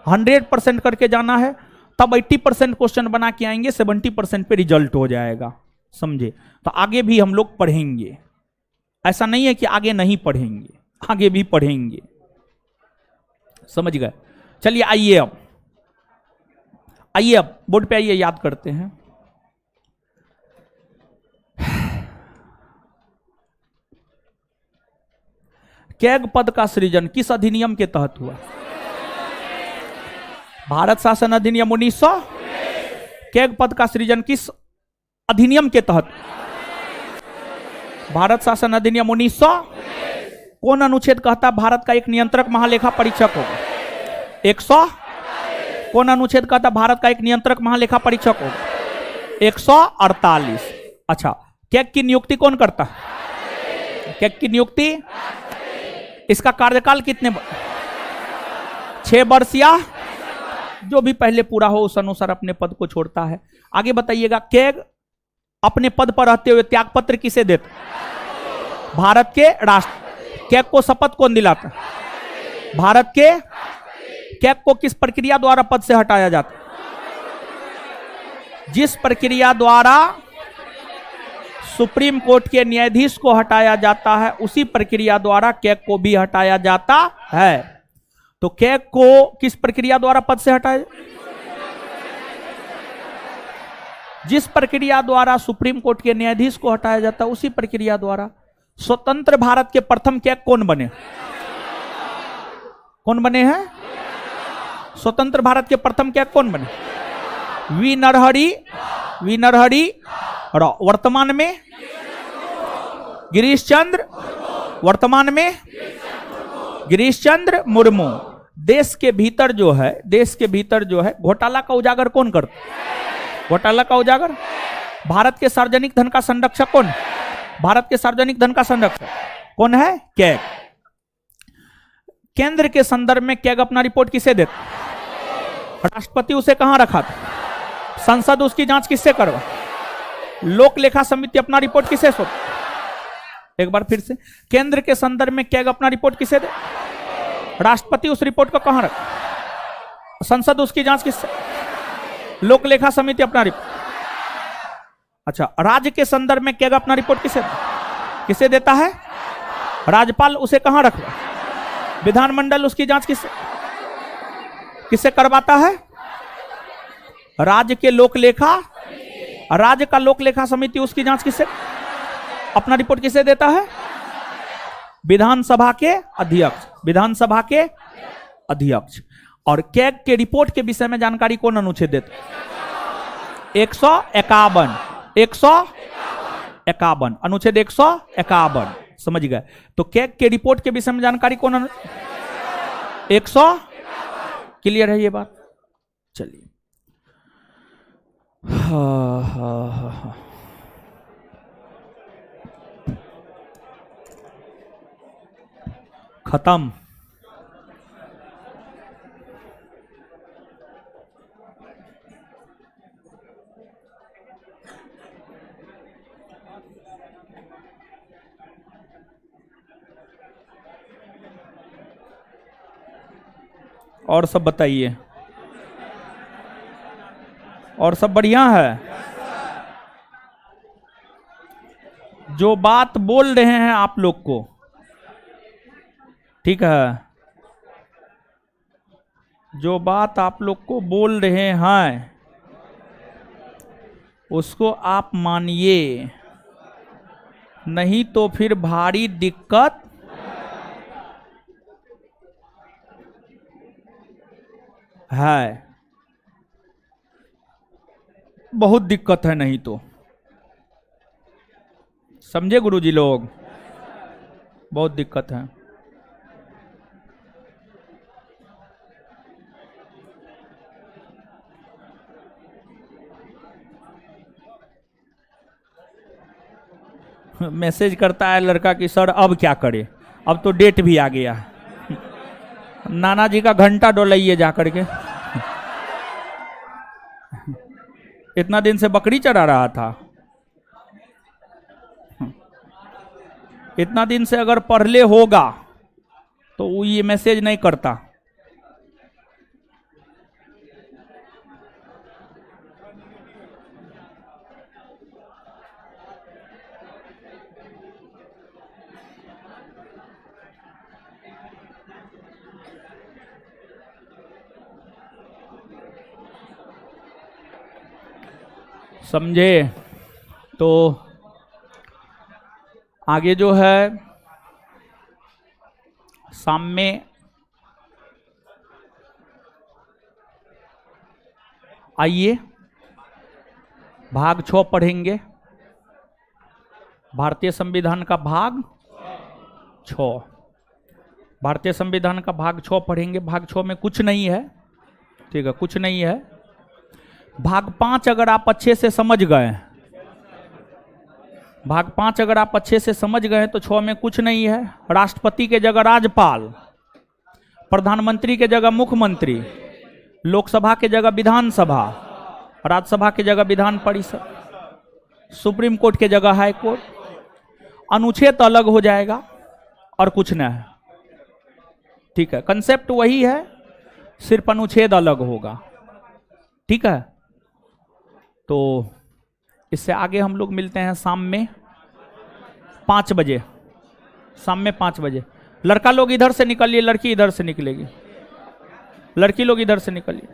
A: 100% करके जाना है, तब 80% क्वेश्चन बना के आएंगे, 70% पे रिजल्ट हो जाएगा, समझे। तो आगे भी हम लोग पढ़ेंगे, ऐसा नहीं है कि आगे नहीं पढ़ेंगे, आगे भी पढ़ेंगे, समझ गए। चलिए आइए अब बोर्ड पे आइए, याद करते हैं। कैग पद का सृजन किस अधिनियम के तहत हुआ? भारत शासन अधिनियम 1900। कैग पद का सृजन किस अधिनियम के तहत? भारत शासन अधिनियम 1900। कौन अनुच्छेद कहता भारत का एक नियंत्रक महालेखा परीक्षक होगा? 100। कौन अनुच्छेद कहता भारत का एक नियंत्रक महालेखा परीक्षक होगा? 148। अच्छा, कैग की नियुक्ति कौन करता है? कैग की नियुक्ति, इसका कार्यकाल कितने 6 वर्ष या जो भी पहले पूरा हो उस अनुसार अपने पद को छोड़ता है। आगे बताइएगा, कैग अपने पद पर रहते हुए त्यागपत्र किसे देता? भारत के राष्ट्र। कैग को शपथ कौन दिलाता? भारत के। कैग को किस प्रक्रिया द्वारा पद से हटाया जाता? जिस प्रक्रिया द्वारा सुप्रीम कोर्ट के न्यायाधीश को हटाया जाता है, उसी प्रक्रिया द्वारा कैग को भी हटाया जाता है। तो कैग को किस प्रक्रिया द्वारा पद से हटाया? जिस प्रक्रिया द्वारा सुप्रीम कोर्ट के न्यायाधीश को हटाया जाता है, उसी प्रक्रिया द्वारा। स्वतंत्र भारत के प्रथम कैग कौन बने? कौन बने हैं? स्वतंत्र भारत के प्रथम कैग कौन बने? वी नरहरि राव। वर्तमान में गिरीश चंद्र, वर्तमान में गिरीश चंद्र मुर्मू। देश के भीतर जो है घोटाला का उजागर कौन करता? घोटाला का उजागर। भारत के सार्वजनिक धन का संरक्षक कौन? भारत के सार्वजनिक धन का संरक्षक कौन है? कैग। केंद्र के संदर्भ में कैग अपना रिपोर्ट किसे देता? राष्ट्रपति उसे कहां रखा था? संसद उसकी जांच किससे करवा? लोक लेखा समिति अपना रिपोर्ट किसे सौंप? एक बार फिर से, केंद्र के संदर्भ में कैग अपना रिपोर्ट किसे दे? राष्ट्रपति उस रिपोर्ट को कहां रखा? संसद उसकी जांच किससे? लोक लेखा समिति अपना रिपोर्ट। अच्छा, राज्य के संदर्भ में कैग अपना रिपोर्ट किसे देता है? राज्यपाल उसे कहां रखवा? विधानमंडल उसकी जांच किससे करवाता है? राज्य के लोक लेखा, राज्य का लोक लेखा समिति उसकी जांच किससे, अपना रिपोर्ट किसे देता है? विधानसभा के अध्यक्ष। विधानसभा के अध्यक्ष। और कैग के रिपोर्ट के विषय में जानकारी कौन अनुच्छेद देता? 151। 151 अनुच्छेद 151, समझ गए। तो कैग के रिपोर्ट के विषय में जानकारी कौन? 100। क्लियर है ये बात? चलिए, खत्म। और सब बताइए, और सब बढ़िया है? जो बात बोल रहे हैं आप लोग को, ठीक है, जो बात आप लोग को बोल रहे हैं उसको आप मानिए, नहीं तो फिर भारी दिक्कत है। बहुत दिक्कत है, नहीं तो। समझे गुरुजी लोग? बहुत दिक्कत है। मैसेज करता है लड़का कि सर अब क्या करे, अब तो डेट भी आ गया है। नाना जी का घंटा डोलाइए जा करके। इतना दिन से बकरी चरा रहा था, इतना दिन से अगर पढ़ले होगा तो वो ये मैसेज नहीं करता। समझे? तो आगे जो है शाम में आइए, भाग 6 पढ़ेंगे, भारतीय संविधान का भाग 6। भारतीय संविधान का भाग 6 पढ़ेंगे। भाग 6 में कुछ नहीं है, ठीक है, कुछ नहीं है। भाग 5 अगर आप अच्छे से समझ गए, भाग 5 अगर आप अच्छे से समझ गए तो 6 में कुछ नहीं है। राष्ट्रपति के जगह राज्यपाल, प्रधानमंत्री के जगह मुख्यमंत्री, लोकसभा के जगह विधानसभा, राज्यसभा के जगह विधान परिषद, सुप्रीम कोर्ट के जगह हाई कोर्ट। अनुच्छेद अलग हो जाएगा और कुछ न है, ठीक है। कंसेप्ट वही है, सिर्फ अनुच्छेद अलग होगा, ठीक है। तो इससे आगे हम लोग मिलते हैं शाम में 5 बजे। शाम में 5 बजे लड़का लोग इधर से निकलिए, लड़की इधर से निकलेगी, लड़की लोग इधर से निकलिए।